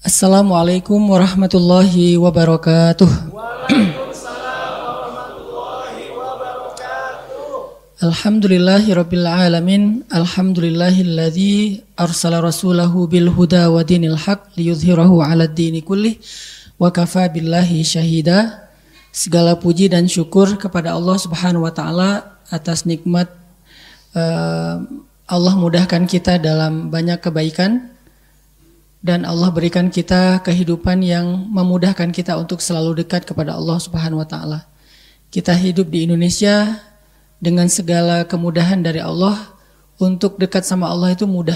Assalamualaikum warahmatullahi wabarakatuh. Alhamdulillahirabbil alamin. Alhamdulillahilladzi arsala rasulahu bil huda wa dinil haq liyudhhirahu 'alad dini kullih wa kafa billahi syahida. Segala puji dan syukur kepada Allah Subhanahu wa taala atas nikmat Allah mudahkan kita dalam banyak kebaikan. Dan Allah berikan kita kehidupan yang memudahkan kita untuk selalu dekat kepada Allah Subhanahu wa taala. Kita hidup di Indonesia dengan segala kemudahan dari Allah. Untuk dekat sama Allah itu mudah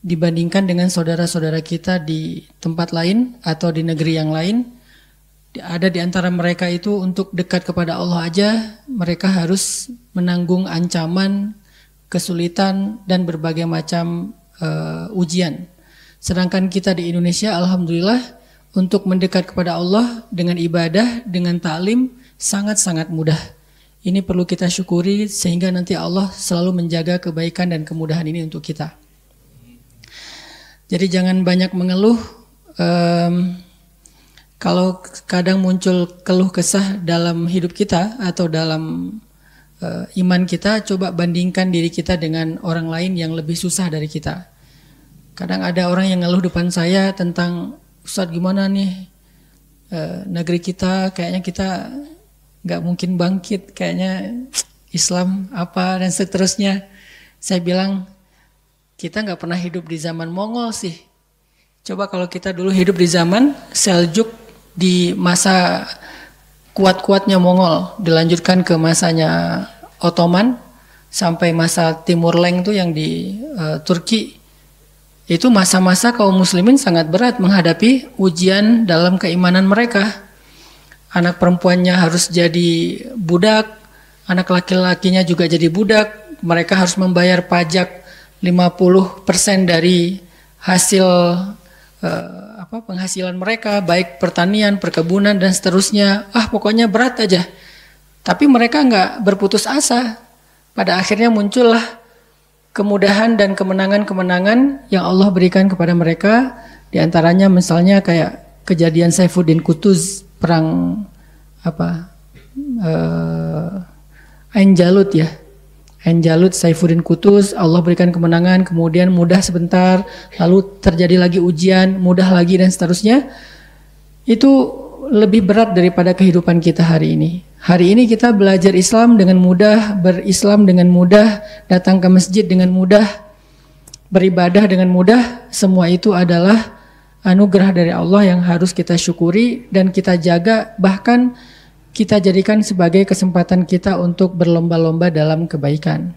dibandingkan dengan saudara-saudara kita di tempat lain atau di negeri yang lain. Ada di antara mereka itu untuk dekat kepada Allah aja mereka harus menanggung ancaman, kesulitan dan berbagai macam ujian. Sedangkan kita di Indonesia, alhamdulillah, untuk mendekat kepada Allah dengan ibadah, dengan ta'lim, sangat-sangat mudah. Ini perlu kita syukuri sehingga nanti Allah selalu menjaga kebaikan dan kemudahan ini untuk kita. Jadi jangan banyak mengeluh. Kalau kadang muncul keluh kesah dalam hidup kita atau dalam iman kita, coba bandingkan diri kita dengan orang lain yang lebih susah dari kita. Kadang ada orang yang ngeluh depan saya tentang, Ustadz gimana nih negeri kita, kayaknya kita nggak mungkin bangkit, kayaknya Islam apa dan seterusnya. Saya bilang kita nggak pernah hidup di zaman Mongol sih. Coba kalau kita dulu hidup di zaman Seljuk di masa kuat-kuatnya Mongol, dilanjutkan ke masanya Ottoman sampai masa Timur Leng tuh yang di Turki. Itu masa-masa kaum muslimin sangat berat menghadapi ujian dalam keimanan mereka. Anak perempuannya harus jadi budak, anak laki-lakinya juga jadi budak. Mereka harus membayar pajak 50% dari hasil penghasilan mereka, baik pertanian, perkebunan dan seterusnya. Pokoknya berat aja. Tapi mereka nggak berputus asa. Pada akhirnya muncullah kemudahan dan kemenangan-kemenangan yang Allah berikan kepada mereka. Di antaranya misalnya kayak kejadian Saifuddin Qutuz, perang Ain Jalut ya. Ain Jalut, Saifuddin Qutuz, Allah berikan kemenangan, kemudian mudah sebentar, lalu terjadi lagi ujian, mudah lagi dan seterusnya. Itu lebih berat daripada kehidupan kita hari ini. Hari ini kita belajar Islam dengan mudah, berislam dengan mudah, datang ke masjid dengan mudah, beribadah dengan mudah. Semua itu adalah anugerah dari Allah yang harus kita syukuri dan kita jaga, bahkan kita jadikan sebagai kesempatan kita untuk berlomba-lomba dalam kebaikan.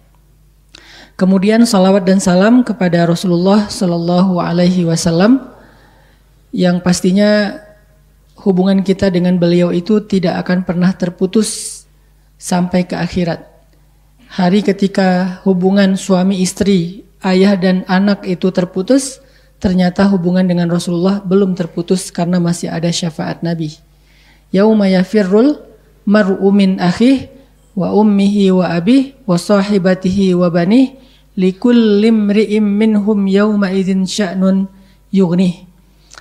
Kemudian salawat dan salam kepada Rasulullah Sallallahu Alaihi Wasallam yang pastinya hubungan kita dengan beliau itu tidak akan pernah terputus sampai ke akhirat. Hari ketika hubungan suami istri, ayah dan anak itu terputus, ternyata hubungan dengan Rasulullah belum terputus karena masih ada syafaat Nabi. Yauma yafirrul mar'u min akhihi wa ummihi wa abihi wa sahibatihi wa banihi likulli imri'in minhum yauma idzin sya'nun yughnih.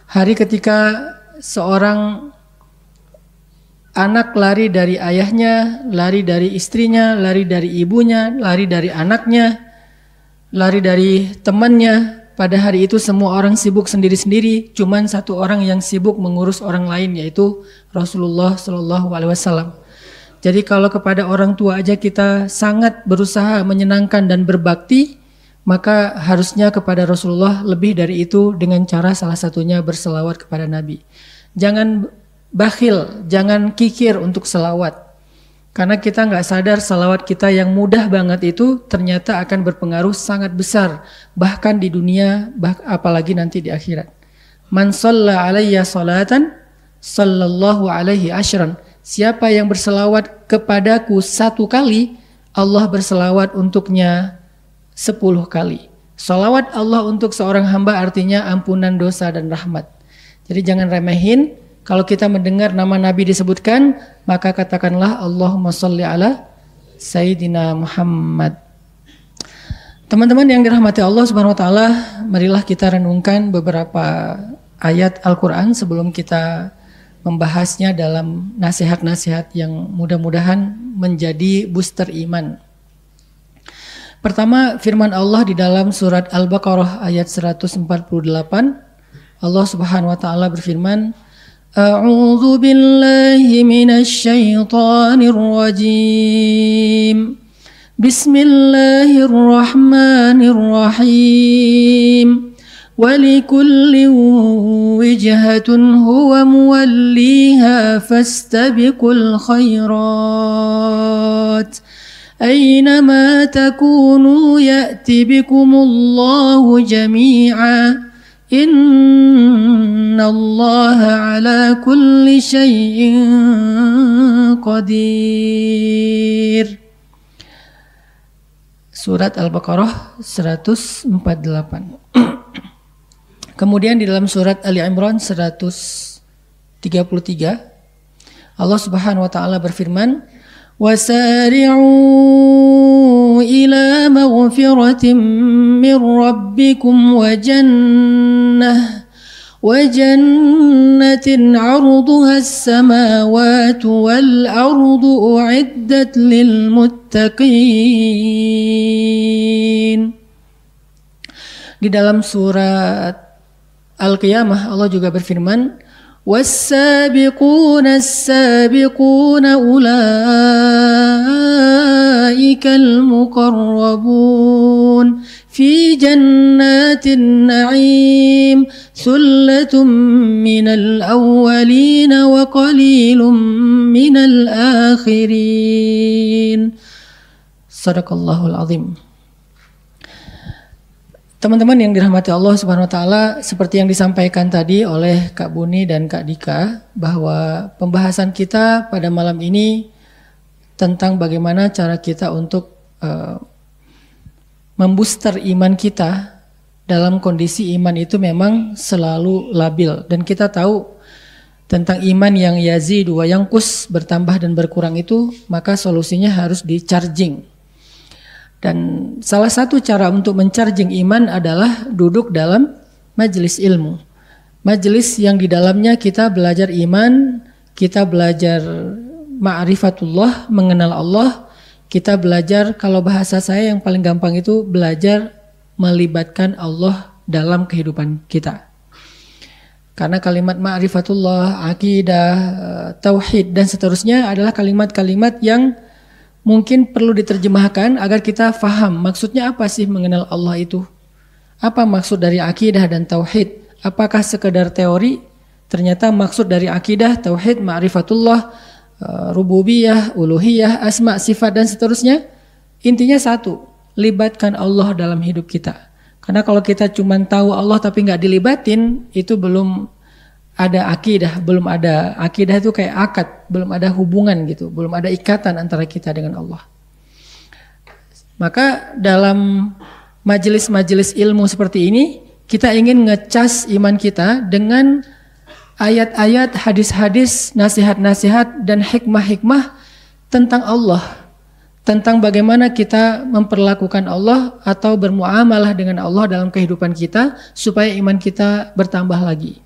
Hari ketika seorang anak lari dari ayahnya, lari dari istrinya, lari dari ibunya, lari dari anaknya, lari dari temannya. Pada hari itu semua orang sibuk sendiri-sendiri, cuman satu orang yang sibuk mengurus orang lain, yaitu Rasulullah Shallallahu Alaihi Wasallam. Jadi kalau kepada orang tua aja kita sangat berusaha menyenangkan dan berbakti, maka harusnya kepada Rasulullah lebih dari itu dengan cara salah satunya berselawat kepada Nabi. Jangan bakhil, jangan kikir untuk selawat. Karena kita nggak sadar selawat kita yang mudah banget itu ternyata akan berpengaruh sangat besar. Bahkan di dunia, apalagi nanti di akhirat. Man shalla alayya salatan, sallallahu alaihi ashran. Siapa yang berselawat kepadaku 1 kali, Allah berselawat untuknya 10 kali. Salawat Allah untuk seorang hamba artinya ampunan dosa dan rahmat. Jadi jangan remehin, kalau kita mendengar nama Nabi disebutkan, maka katakanlah Allahumma sholli ala Sayyidina Muhammad. Teman-teman yang dirahmati Allah Subhanahu wa taala, marilah kita renungkan beberapa ayat Al-Quran sebelum kita membahasnya dalam nasihat-nasihat yang mudah-mudahan menjadi booster iman. Pertama, firman Allah di dalam surat Al-Baqarah ayat 148. Allah Subhanahu wa taala berfirman, A'udzu billahi minasy syaithanir rajim. Bismillahirrahmanirrahim. Walikulli wijhatun huwa muwalliha fastabiqul khairat. Aynama takunu ya'ti bikumullahu jami'a. Innallaha ala kulli syai'in qadir. Surat Al-Baqarah 148. Kemudian di dalam surat Ali Imran 133 Allah Subhanahu wa taala berfirman, وَسَارِعُوا إِلَى مَغْفِرَةٍ مِّن رَّبِّكُمْ وَجَنَّةٍ عَرْضُهَا السَّمَاوَاتُ وَالْأَرْضُ أُعِدَّتْ لِلْمُتَّقِينَ. Di dalam surat Al-Qiyamah Allah juga berfirman, وَالسَّابِقُونَ السَّابِقُونَ أُولَئِكَ الْمُقَرَّبُونَ فِي جَنَّاتِ النَّعِيمِ ثُلَّةٌ مِّنَ الْأَوَّلِينَ وَقَلِيلٌ مِّنَ الْآخِرِينَ. Sadaqallahul azim. Teman-teman yang dirahmati Allah Subhanahu wa taala, seperti yang disampaikan tadi oleh Kak Buni dan Kak Dika, bahwa pembahasan kita pada malam ini tentang bagaimana cara kita untuk membooster iman kita. Dalam kondisi iman itu memang selalu labil, dan kita tahu tentang iman yang yazid wa yanqus, bertambah dan berkurang itu, maka solusinya harus di-charging. Dan salah satu cara untuk mencharging iman adalah duduk dalam majelis ilmu. Majelis yang di dalamnya kita belajar iman, kita belajar ma'rifatullah, mengenal Allah, kita belajar, kalau bahasa saya yang paling gampang itu belajar melibatkan Allah dalam kehidupan kita. Karena kalimat ma'rifatullah, akidah, tauhid dan seterusnya adalah kalimat-kalimat yang mungkin perlu diterjemahkan agar kita faham maksudnya apa sih mengenal Allah itu. Apa maksud dari akidah dan tauhid? Apakah sekedar teori? Ternyata maksud dari akidah, tauhid, ma'rifatullah, rububiyah, uluhiyah, asma, sifat dan seterusnya, intinya satu, libatkan Allah dalam hidup kita. Karena kalau kita cuma tahu Allah tapi nggak dilibatin, itu belum ada akidah, belum ada akidah itu kayak akad, belum ada hubungan gitu, belum ada ikatan antara kita dengan Allah. Maka dalam majelis-majelis ilmu seperti ini, kita ingin ngecas iman kita dengan ayat-ayat, hadis-hadis, nasihat-nasihat dan hikmah-hikmah tentang Allah, tentang bagaimana kita memperlakukan Allah atau bermuamalah dengan Allah dalam kehidupan kita supaya iman kita bertambah lagi.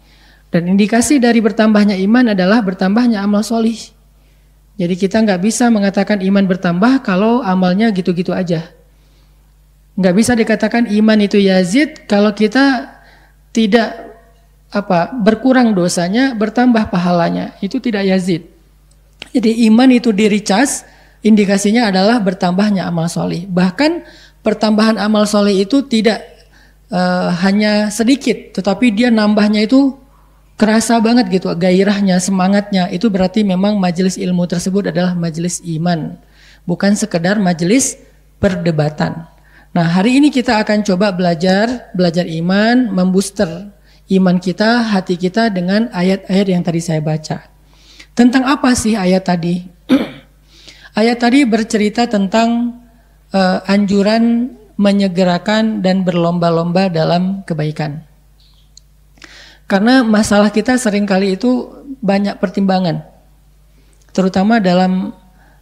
Dan indikasi dari bertambahnya iman adalah bertambahnya amal solih. Jadi kita nggak bisa mengatakan iman bertambah kalau amalnya gitu-gitu aja. Nggak bisa dikatakan iman itu yazid kalau kita tidak berkurang dosanya, bertambah pahalanya. Itu tidak yazid. Jadi iman itu di-recharge, indikasinya adalah bertambahnya amal solih. Bahkan pertambahan amal solih itu tidak hanya sedikit, tetapi dia nambahnya itu kerasa banget gitu, gairahnya, semangatnya. Itu berarti memang majelis ilmu tersebut adalah majelis iman, bukan sekedar majelis perdebatan. Nah, hari ini kita akan coba belajar iman, membooster iman kita, hati kita dengan ayat-ayat yang tadi saya baca. Tentang apa sih ayat tadi? Ayat tadi bercerita tentang anjuran menyegerakan dan berlomba-lomba dalam kebaikan. Karena masalah kita seringkali itu banyak pertimbangan. Terutama dalam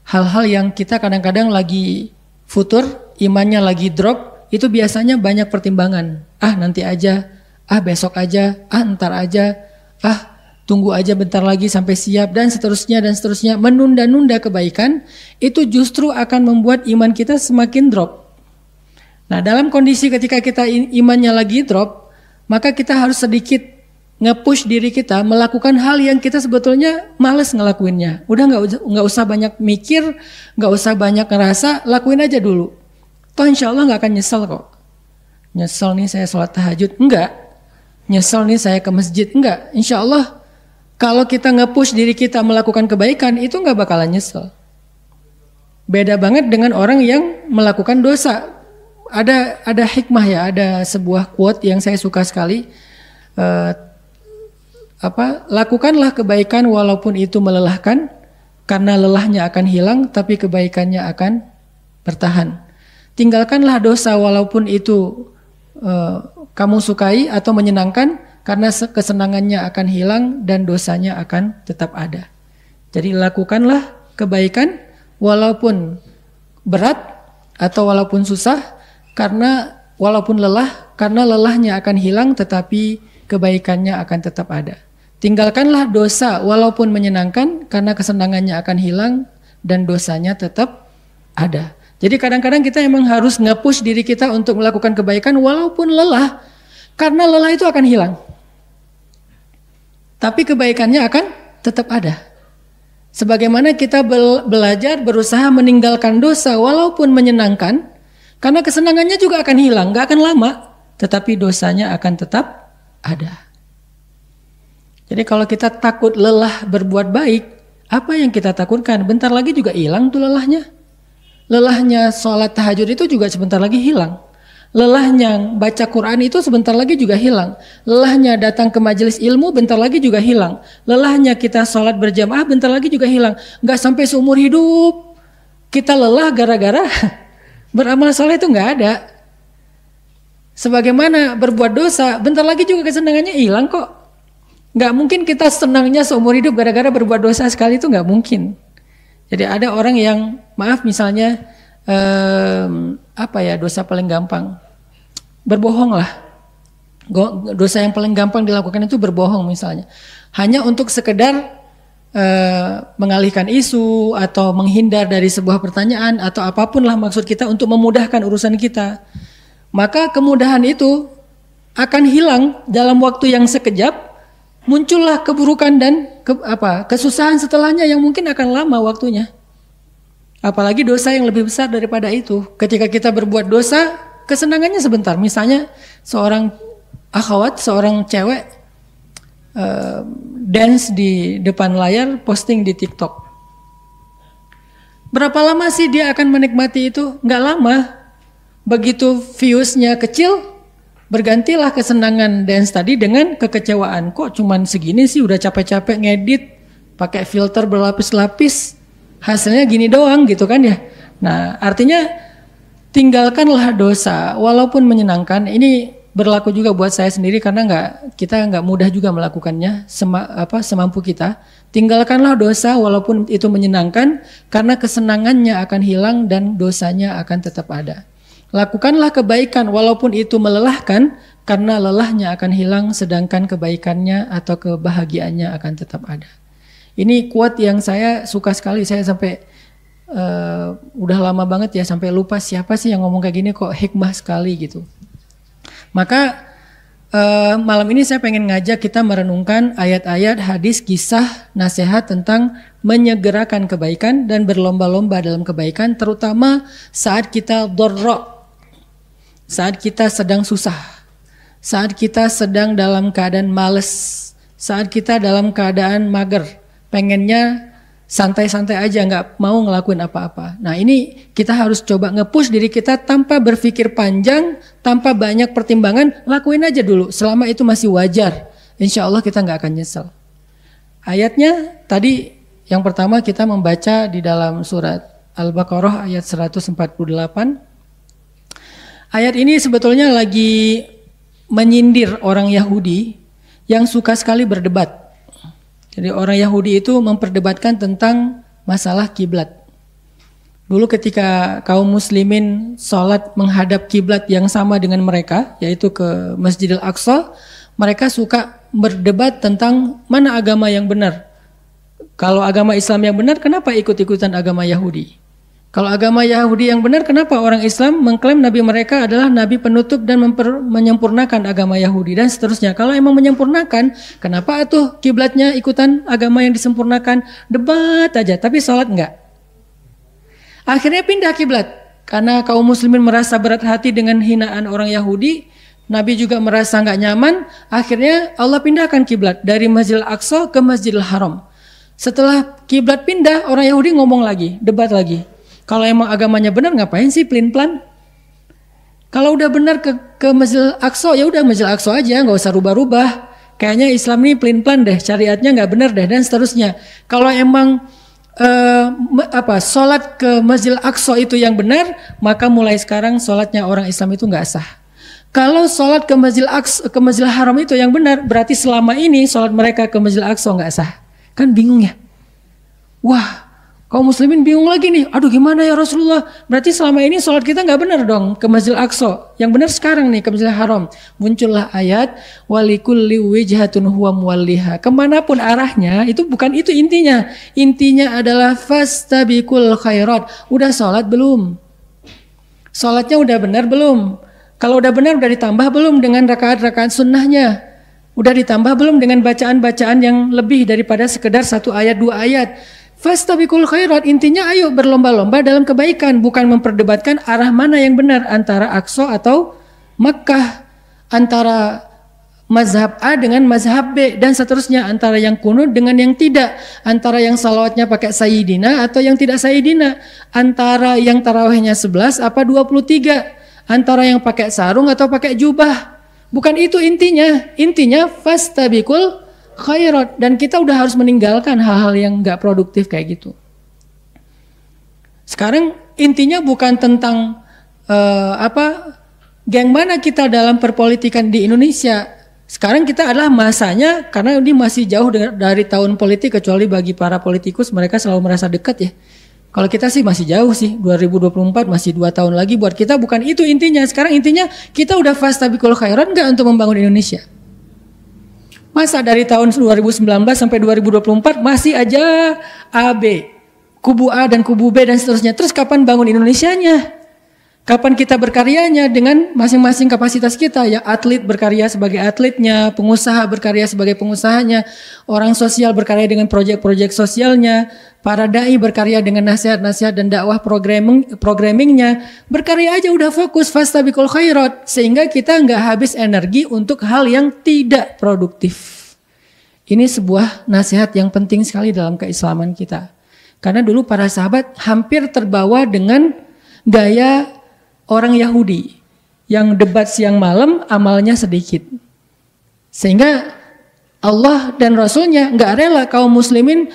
hal-hal yang kita kadang-kadang lagi futur, imannya lagi drop, itu biasanya banyak pertimbangan. Nanti aja, besok aja, ntar aja, tunggu aja bentar lagi sampai siap, dan seterusnya. Menunda-nunda kebaikan itu justru akan membuat iman kita semakin drop. Nah, dalam kondisi ketika kita imannya lagi drop, maka kita harus sedikit nge-push diri kita melakukan hal yang kita sebetulnya males ngelakuinnya. Udah nggak usah banyak mikir, nggak usah banyak ngerasa, lakuin aja dulu. Toh insya Allah nggak akan nyesel kok. Nyesel nih saya sholat tahajud, enggak. Nyesel nih saya ke masjid, enggak. Insya Allah kalau kita nge-push diri kita melakukan kebaikan, itu nggak bakalan nyesel. Beda banget dengan orang yang melakukan dosa. Ada hikmah ya, ada sebuah quote yang saya suka sekali. Lakukanlah kebaikan walaupun itu melelahkan, karena lelahnya akan hilang tapi kebaikannya akan bertahan. Tinggalkanlah dosa walaupun itu kamu sukai atau menyenangkan, karena kesenangannya akan hilang dan dosanya akan tetap ada. Jadi lakukanlah kebaikan walaupun berat atau walaupun susah, karena walaupun lelah, karena lelahnya akan hilang tetapi kebaikannya akan tetap ada. Tinggalkanlah dosa walaupun menyenangkan, karena kesenangannya akan hilang dan dosanya tetap ada. Jadi kadang-kadang kita emang harus nge-push diri kita untuk melakukan kebaikan walaupun lelah, karena lelah itu akan hilang. Tapi kebaikannya akan tetap ada. Sebagaimana kita belajar berusaha meninggalkan dosa walaupun menyenangkan, karena kesenangannya juga akan hilang, gak akan lama, tetapi dosanya akan tetap ada. Jadi kalau kita takut lelah berbuat baik, apa yang kita takutkan? Bentar lagi juga hilang tuh lelahnya. Lelahnya sholat tahajud itu juga sebentar lagi hilang. Lelahnya baca Quran itu sebentar lagi juga hilang. Lelahnya datang ke majelis ilmu bentar lagi juga hilang. Lelahnya kita sholat berjamaah bentar lagi juga hilang. Gak sampai seumur hidup kita lelah gara-gara beramal soleh itu gak ada. Sebagaimana berbuat dosa, bentar lagi juga kesenangannya hilang kok. Gak mungkin kita senangnya seumur hidup gara-gara berbuat dosa sekali, itu gak mungkin. Jadi ada orang yang, maaf misalnya, dosa paling gampang, berbohong lah. Dosa yang paling gampang dilakukan itu berbohong misalnya. Hanya untuk sekedar mengalihkan isu atau menghindar dari sebuah pertanyaan atau apapun lah maksud kita untuk memudahkan urusan kita. Maka kemudahan itu akan hilang dalam waktu yang sekejap. Muncullah keburukan dan kesusahan setelahnya yang mungkin akan lama waktunya. Apalagi dosa yang lebih besar daripada itu. Ketika kita berbuat dosa, kesenangannya sebentar. Misalnya seorang akhwat, seorang cewek dance di depan layar, posting di TikTok. Berapa lama sih dia akan menikmati itu? Nggak lama. Begitu viewsnya kecil, bergantilah kesenangan dance tadi dengan kekecewaan. Kok cuman segini sih, udah capek-capek ngedit, pakai filter berlapis-lapis, hasilnya gini doang gitu kan ya. Nah artinya tinggalkanlah dosa walaupun menyenangkan. Ini berlaku juga buat saya sendiri karena kita nggak mudah juga melakukannya semampu kita. Tinggalkanlah dosa walaupun itu menyenangkan, karena kesenangannya akan hilang dan dosanya akan tetap ada. Lakukanlah kebaikan walaupun itu melelahkan, karena lelahnya akan hilang sedangkan kebaikannya atau kebahagiaannya akan tetap ada. Ini quote yang saya suka sekali, saya sampai udah lama banget ya sampai lupa siapa sih yang ngomong kayak gini, kok hikmah sekali gitu. Maka malam ini saya pengen ngajak kita merenungkan ayat-ayat, hadis, kisah, nasihat tentang menyegerakan kebaikan dan berlomba-lomba dalam kebaikan, terutama saat kita dharra. Saat kita sedang susah, saat kita sedang dalam keadaan males, saat kita dalam keadaan mager, pengennya santai-santai aja, nggak mau ngelakuin apa-apa. Nah ini kita harus coba nge-push diri kita tanpa berpikir panjang, tanpa banyak pertimbangan, lakuin aja dulu. Selama itu masih wajar, insya Allah kita nggak akan nyesel. Ayatnya tadi yang pertama kita membaca di dalam surat Al-Baqarah ayat 148. Ayat ini sebetulnya lagi menyindir orang Yahudi yang suka sekali berdebat. Jadi orang Yahudi itu memperdebatkan tentang masalah kiblat. Dulu ketika kaum muslimin sholat menghadap kiblat yang sama dengan mereka, yaitu ke Masjidil Aqsa, mereka suka berdebat tentang mana agama yang benar. Kalau agama Islam yang benar, kenapa ikut-ikutan agama Yahudi? Kalau agama Yahudi yang benar, kenapa orang Islam mengklaim nabi mereka adalah nabi penutup dan menyempurnakan agama Yahudi dan seterusnya. Kalau emang menyempurnakan, kenapa atuh kiblatnya ikutan agama yang disempurnakan? Debat aja, tapi sholat enggak. Akhirnya pindah kiblat karena kaum muslimin merasa berat hati dengan hinaan orang Yahudi. Nabi juga merasa enggak nyaman. Akhirnya Allah pindahkan kiblat dari Masjidil Aqsa ke Masjidil Haram. Setelah kiblat pindah, orang Yahudi ngomong lagi, debat lagi. Kalau emang agamanya benar, ngapain sih pelin-pelan? Kalau udah benar ke Masjidil Aqsa, ya udah Masjidil Aqsa aja, nggak usah rubah-rubah. Kayaknya Islam ini pelin-pelan deh, syariatnya nggak benar deh, dan seterusnya. Kalau emang sholat ke Masjidil Aqsa itu yang benar, maka mulai sekarang sholatnya orang Islam itu nggak sah. Kalau sholat ke Masjidil Haram itu yang benar, berarti selama ini sholat mereka ke Masjidil Aqsa nggak sah. Kan bingung ya? Wah, kaum muslimin bingung lagi nih. Aduh, gimana ya Rasulullah? Berarti selama ini sholat kita nggak benar dong ke Masjidil Aqsa. Yang benar sekarang nih ke Masjidil Haram. Muncullah ayat walikulli wijhatun huwa muwalliha. Kemanapun arahnya, itu bukan itu intinya. Intinya adalah fastabiqul khairat. Udah sholat belum? Sholatnya udah benar belum? Kalau udah benar, udah ditambah belum dengan rakaat-rakaat sunnahnya? Udah ditambah belum dengan bacaan-bacaan yang lebih daripada sekedar 1 ayat 2 ayat? Fastabiqul khairat, intinya ayo berlomba-lomba dalam kebaikan, bukan memperdebatkan arah mana yang benar antara Aqsa atau Makkah, antara mazhab A dengan mazhab B dan seterusnya, antara yang kunut dengan yang tidak, antara yang salawatnya pakai sayyidina atau yang tidak sayyidina, antara yang tarawihnya 11 apa 23, antara yang pakai sarung atau pakai jubah. Bukan itu intinya. Intinya fastabiqul khairat, dan kita udah harus meninggalkan hal-hal yang nggak produktif kayak gitu. Sekarang intinya bukan tentang geng mana kita dalam perpolitikan di Indonesia. Sekarang kita adalah masanya, karena ini masih jauh dari tahun politik, kecuali bagi para politikus mereka selalu merasa dekat ya. Kalau kita sih masih jauh sih, 2024 masih 2 tahun lagi buat kita. Bukan itu intinya. Sekarang intinya kita udah fastabiqul khairat nggak untuk membangun Indonesia? Masa dari tahun 2019 sampai 2024 masih aja AB, kubu A dan kubu B dan seterusnya. Terus kapan bangun Indonesianya? Kapan kita berkaryanya dengan masing-masing kapasitas kita? Ya, atlet berkarya sebagai atletnya, pengusaha berkarya sebagai pengusahanya, orang sosial berkarya dengan proyek-proyek sosialnya, para dai berkarya dengan nasihat-nasihat dan dakwah programmingnya. Berkarya aja udah fokus fastabiqul khairat, sehingga kita nggak habis energi untuk hal yang tidak produktif. Ini sebuah nasihat yang penting sekali dalam keislaman kita. Karena dulu para sahabat hampir terbawa dengan gaya orang Yahudi yang debat siang malam, amalnya sedikit. Sehingga Allah dan Rasulnya nggak rela kaum muslimin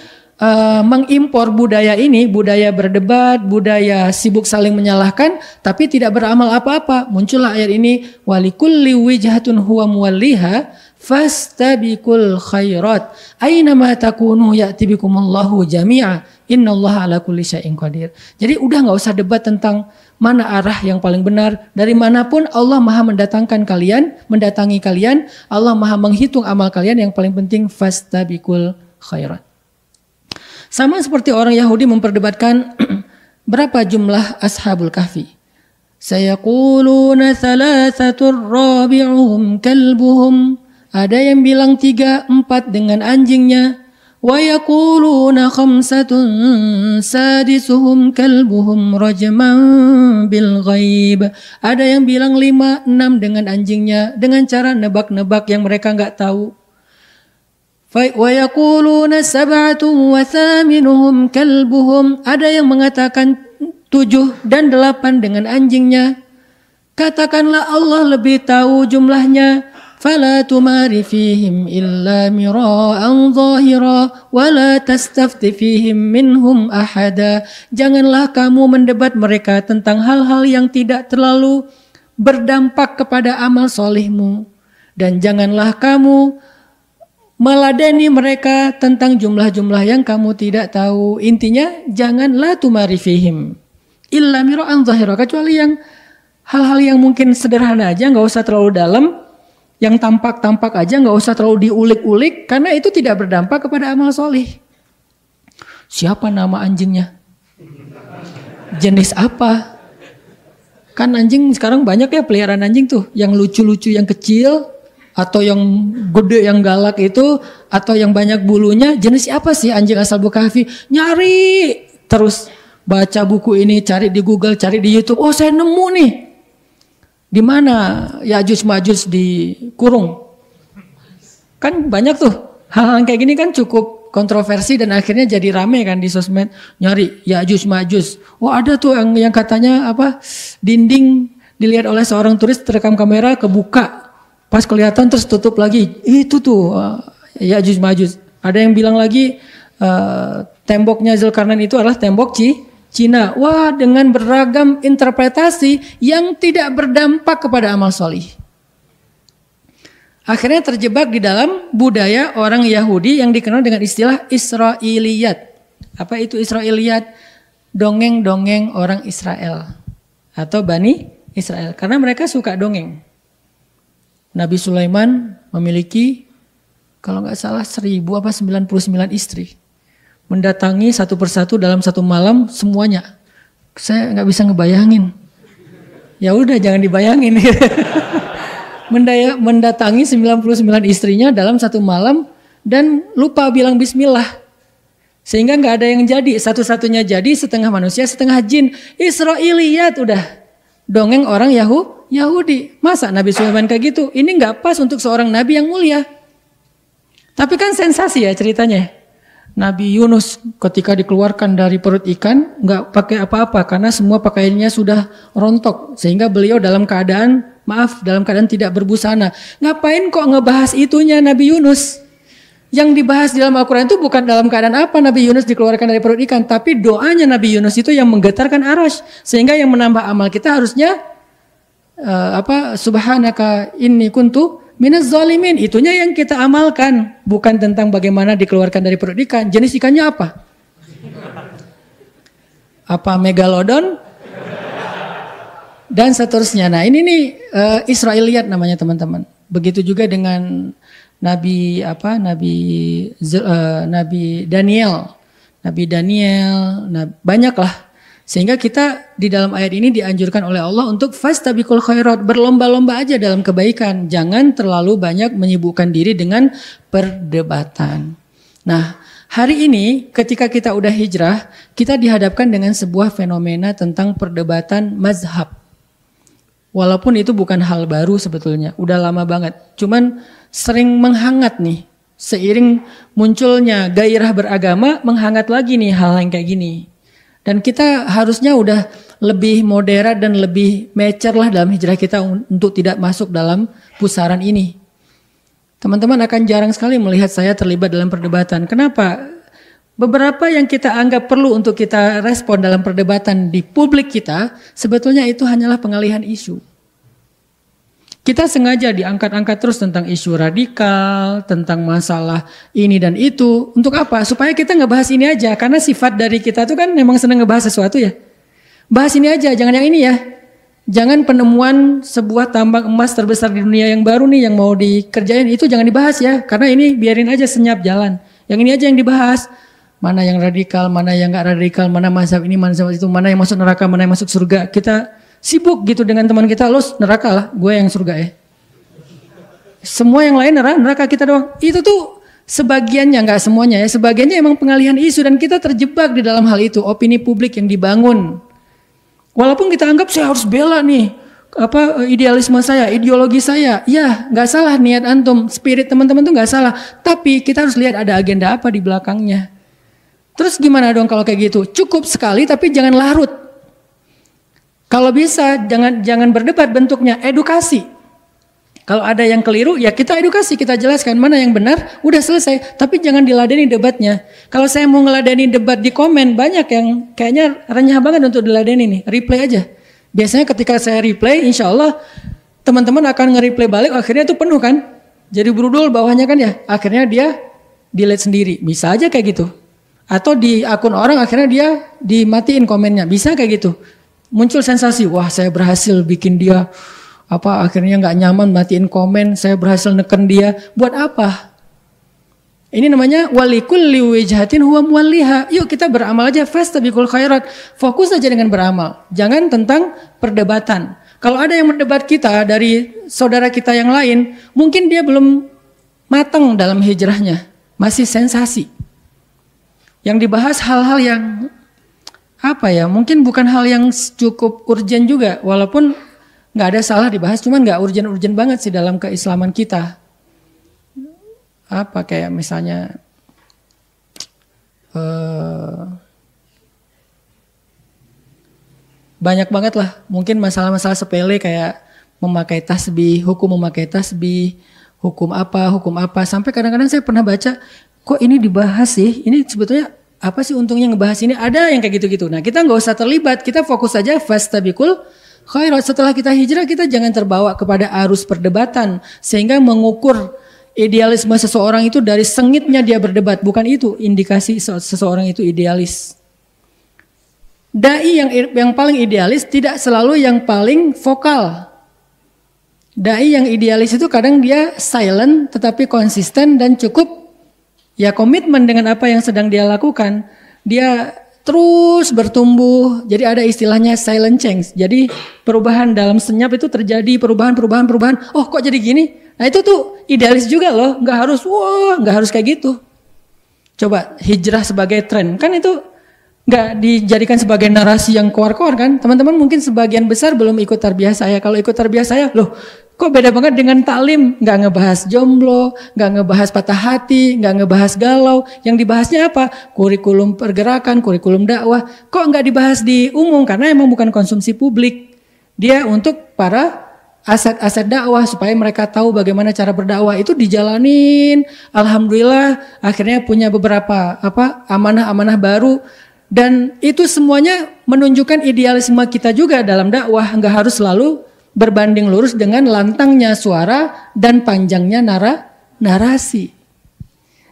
mengimpor budaya ini, budaya berdebat, budaya sibuk saling menyalahkan, tapi tidak beramal apa-apa. Muncullah ayat ini, walikulli wijhatun huwa muwalliha fastabiqul khairat aynama takunu ya'ti bikumullahu jami'a innallaha ala kulli syai'in qadir. Jadi udah nggak usah debat tentang mana arah yang paling benar. Dari manapun Allah Maha mendatangi kalian, Allah Maha menghitung amal kalian. Yang paling penting fastabiqul khairat. Sama seperti orang Yahudi memperdebatkan berapa jumlah ashabul kahfi. Sayaquluna thalathatur rabi'uhum kalbuhum. Ada yang bilang 3, 4 dengan anjingnya. Wa yaquluna khamsatun sadisuhum kalbuhum rajman bil ghaib. Ada yang bilang 5, 6 dengan anjingnya, dengan cara nebak-nebak yang mereka enggak tahu. Wa yaquluna sab'atun wa thaminuhum kalbuhum. Ada yang mengatakan 7 dan 8 dengan anjingnya. Katakanlah Allah lebih tahu jumlahnya. فَلَا تُمَارِ فِيهِمْ إِلَّا مِرَاءً ظَاهِرًا وَلَا تَسْتَفْتِ فِيهِمْ مِنْهُمْ أَحَدًا. Janganlah kamu mendebat mereka tentang hal-hal yang tidak terlalu berdampak kepada amal solihmu. Dan janganlah kamu meladeni mereka tentang jumlah-jumlah yang kamu tidak tahu. Intinya janganlah tumari fihim illa mira'an zahira, kecuali yang hal-hal yang mungkin sederhana aja, nggak usah terlalu dalam. Yang tampak-tampak aja nggak usah terlalu diulik-ulik karena itu tidak berdampak kepada amal solih. Siapa nama anjingnya? Jenis apa? Kan anjing sekarang banyak ya peliharaan anjing tuh. Yang lucu-lucu yang kecil atau yang gede yang galak itu atau yang banyak bulunya. Jenis apa sih anjing Ashabul Kahfi? Nyari terus baca buku ini, cari di Google, cari di YouTube. Oh saya nemu nih. Di mana Ya'juj Ma'juj dikurung? Kan banyak tuh hal-hal kayak gini kan cukup kontroversi dan akhirnya jadi rame kan di sosmed nyari Ya'juj Ma'juj. Oh ada tuh yang katanya apa dinding dilihat oleh seorang turis terekam kamera kebuka pas kelihatan terus tutup lagi itu tuh Ya'juj Ma'juj. Ada yang bilang lagi temboknya Zulkarnain itu adalah tembok Cina. Wah, dengan beragam interpretasi yang tidak berdampak kepada amal solih. Akhirnya terjebak di dalam budaya orang Yahudi yang dikenal dengan istilah Israiliyat. Apa itu Israiliyat? Dongeng-dongeng orang Israel atau Bani Israel. Karena mereka suka dongeng. Nabi Sulaiman memiliki kalau nggak salah 1099 istri. Mendatangi satu persatu dalam satu malam semuanya. Saya nggak bisa ngebayangin. Ya udah jangan dibayangin. Mendatangi 99 istrinya dalam satu malam dan lupa bilang bismillah. Sehingga nggak ada yang jadi. Satu-satunya jadi setengah manusia setengah jin. Israiliyat udah. Dongeng orang Yahudi. Masa Nabi Sulaiman kayak gitu? Ini nggak pas untuk seorang nabi yang mulia. Tapi kan sensasi ya ceritanya. Nabi Yunus ketika dikeluarkan dari perut ikan nggak pakai apa-apa karena semua pakaiannya sudah rontok sehingga beliau dalam keadaan tidak berbusana. Ngapain kok ngebahas itunya Nabi Yunus? Yang dibahas di dalam Al-Quran itu bukan dalam keadaan apa Nabi Yunus dikeluarkan dari perut ikan, tapi doanya Nabi Yunus itu yang menggetarkan arasy sehingga yang menambah amal kita harusnya subhanaka inni kuntu minaz zalimin, itunya yang kita amalkan, bukan tentang bagaimana dikeluarkan dari perut ikan. Jenis ikannya apa? Apa megalodon? Dan seterusnya. Nah ini nih Israiliyat namanya teman-teman. Begitu juga dengan Nabi Daniel. Banyaklah. Sehingga kita di dalam ayat ini dianjurkan oleh Allah untuk fastabiqul khairat, berlomba-lomba aja dalam kebaikan. Jangan terlalu banyak menyibukkan diri dengan perdebatan. Nah, hari ini ketika kita udah hijrah, kita dihadapkan dengan sebuah fenomena tentang perdebatan mazhab. Walaupun itu bukan hal baru sebetulnya, udah lama banget. Cuman sering menghangat nih. Seiring munculnya gairah beragama, menghangat lagi nih hal yang kayak gini. Dan kita harusnya udah lebih moderat dan lebih mature lah dalam hijrah kita untuk tidak masuk dalam pusaran ini. Teman-teman akan jarang sekali melihat saya terlibat dalam perdebatan. Kenapa? Beberapa yang kita anggap perlu untuk kita respon dalam perdebatan di publik kita, sebetulnya itu hanyalah pengalihan isu. Kita sengaja diangkat-angkat terus tentang isu radikal, tentang masalah ini dan itu. Untuk apa? Supaya kita ngebahas ini aja. Karena sifat dari kita tuh kan memang senang ngebahas sesuatu ya. Bahas ini aja, jangan yang ini ya. Jangan penemuan sebuah tambang emas terbesar di dunia yang baru nih yang mau dikerjain itu jangan dibahas ya. Karena ini biarin aja senyap jalan. Yang ini aja yang dibahas. Mana yang radikal, mana yang gak radikal, mana mazhab ini, mana mazhab itu, mana yang masuk neraka, mana yang masuk surga. Kita sibuk gitu dengan teman kita, lo neraka lah, gue yang surga ya. Semua yang lain neraka kita doang. Itu tuh sebagiannya, nggak semuanya ya. Sebagiannya emang pengalihan isu dan kita terjebak di dalam hal itu. Opini publik yang dibangun. Walaupun kita anggap saya harus bela nih idealisme saya, ideologi saya. Ya nggak salah niat antum, spirit teman-teman tuh nggak salah. Tapi kita harus lihat ada agenda apa di belakangnya. Terus gimana dong kalau kayak gitu? Cukup sekali tapi jangan larut. Kalau bisa jangan berdebat, bentuknya edukasi. Kalau ada yang keliru ya kita edukasi, kita jelaskan mana yang benar, udah selesai. Tapi jangan diladeni debatnya. Kalau saya mau ngeladeni debat di komen, banyak yang kayaknya renyah banget untuk diladeni nih. Replay aja. Biasanya ketika saya replay, insya Allah teman-teman akan nge-replay balik, akhirnya itu penuh kan. Jadi berudul bawahnya kan ya, akhirnya dia delete sendiri. Bisa aja kayak gitu. Atau di akun orang akhirnya dia dimatiin komennya, bisa kayak gitu. Muncul sensasi, wah saya berhasil bikin dia akhirnya nggak nyaman matiin komen, saya berhasil neken dia. Buat apa? Ini namanya walikulli wijhatin huwa muwalliha. Yuk kita beramal aja, fastabiqul khairat. Fokus aja dengan beramal. Jangan tentang perdebatan. Kalau ada yang mendebat kita dari saudara kita yang lain, mungkin dia belum matang dalam hijrahnya, masih sensasi. Yang dibahas hal-hal yang mungkin bukan hal yang cukup urgen juga, walaupun nggak ada salah dibahas, cuman nggak urgen-urgen banget sih dalam keislaman kita. Kayak misalnya banyak banget lah, mungkin masalah-masalah sepele kayak memakai tasbih, hukum memakai tasbih, hukum apa, sampai kadang-kadang saya pernah baca, kok ini dibahas sih, ini sebetulnya apa sih untungnya ngebahas ini, ada yang kayak gitu-gitu. Nah kita nggak usah terlibat, kita fokus saja fastabiqul khairat. Setelah kita hijrah, kita jangan terbawa kepada arus perdebatan, sehingga mengukur idealisme seseorang itu dari sengitnya dia berdebat. Bukan itu indikasi seseorang itu idealis. Dai yang paling idealis tidak selalu yang paling vokal. Dai yang idealis itu kadang dia silent tetapi konsisten dan cukup komitmen dengan apa yang sedang dia lakukan. Dia terus bertumbuh. Jadi ada istilahnya silent change. Jadi perubahan dalam senyap itu terjadi, perubahan. Oh kok jadi gini? Nah itu tuh idealis juga loh. Nggak harus kayak gitu. Coba hijrah sebagai tren, kan itu nggak dijadikan sebagai narasi yang keluar-keluar kan. Teman-teman mungkin sebagian besar belum ikut tarbiyah saya. Kalau ikut tarbiyah saya, loh kok beda banget dengan taklim. Nggak ngebahas jomblo, nggak ngebahas patah hati, nggak ngebahas galau. Yang dibahasnya apa? Kurikulum pergerakan, kurikulum dakwah. Kok nggak dibahas di umum? Karena emang bukan konsumsi publik. Dia untuk para aset-aset dakwah supaya mereka tahu bagaimana cara berdakwah itu dijalanin. Alhamdulillah akhirnya punya beberapa amanah-amanah baru. Dan itu semuanya menunjukkan idealisme kita juga dalam dakwah. Enggak harus selalu berbanding lurus dengan lantangnya suara dan panjangnya narasi.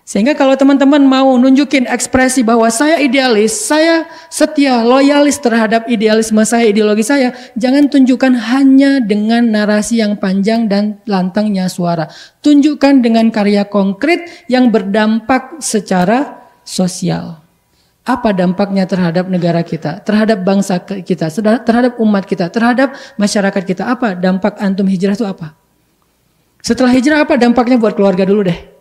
Sehingga kalau teman-teman mau nunjukin ekspresi bahwa saya idealis, saya setia, loyalis terhadap idealisme saya, ideologi saya, jangan tunjukkan hanya dengan narasi yang panjang dan lantangnya suara. Tunjukkan dengan karya konkret yang berdampak secara sosial. Apa dampaknya terhadap negara kita, terhadap bangsa kita, terhadap umat kita, terhadap masyarakat kita? Apa dampak antum hijrah itu apa? Setelah hijrah apa dampaknya buat keluarga dulu deh.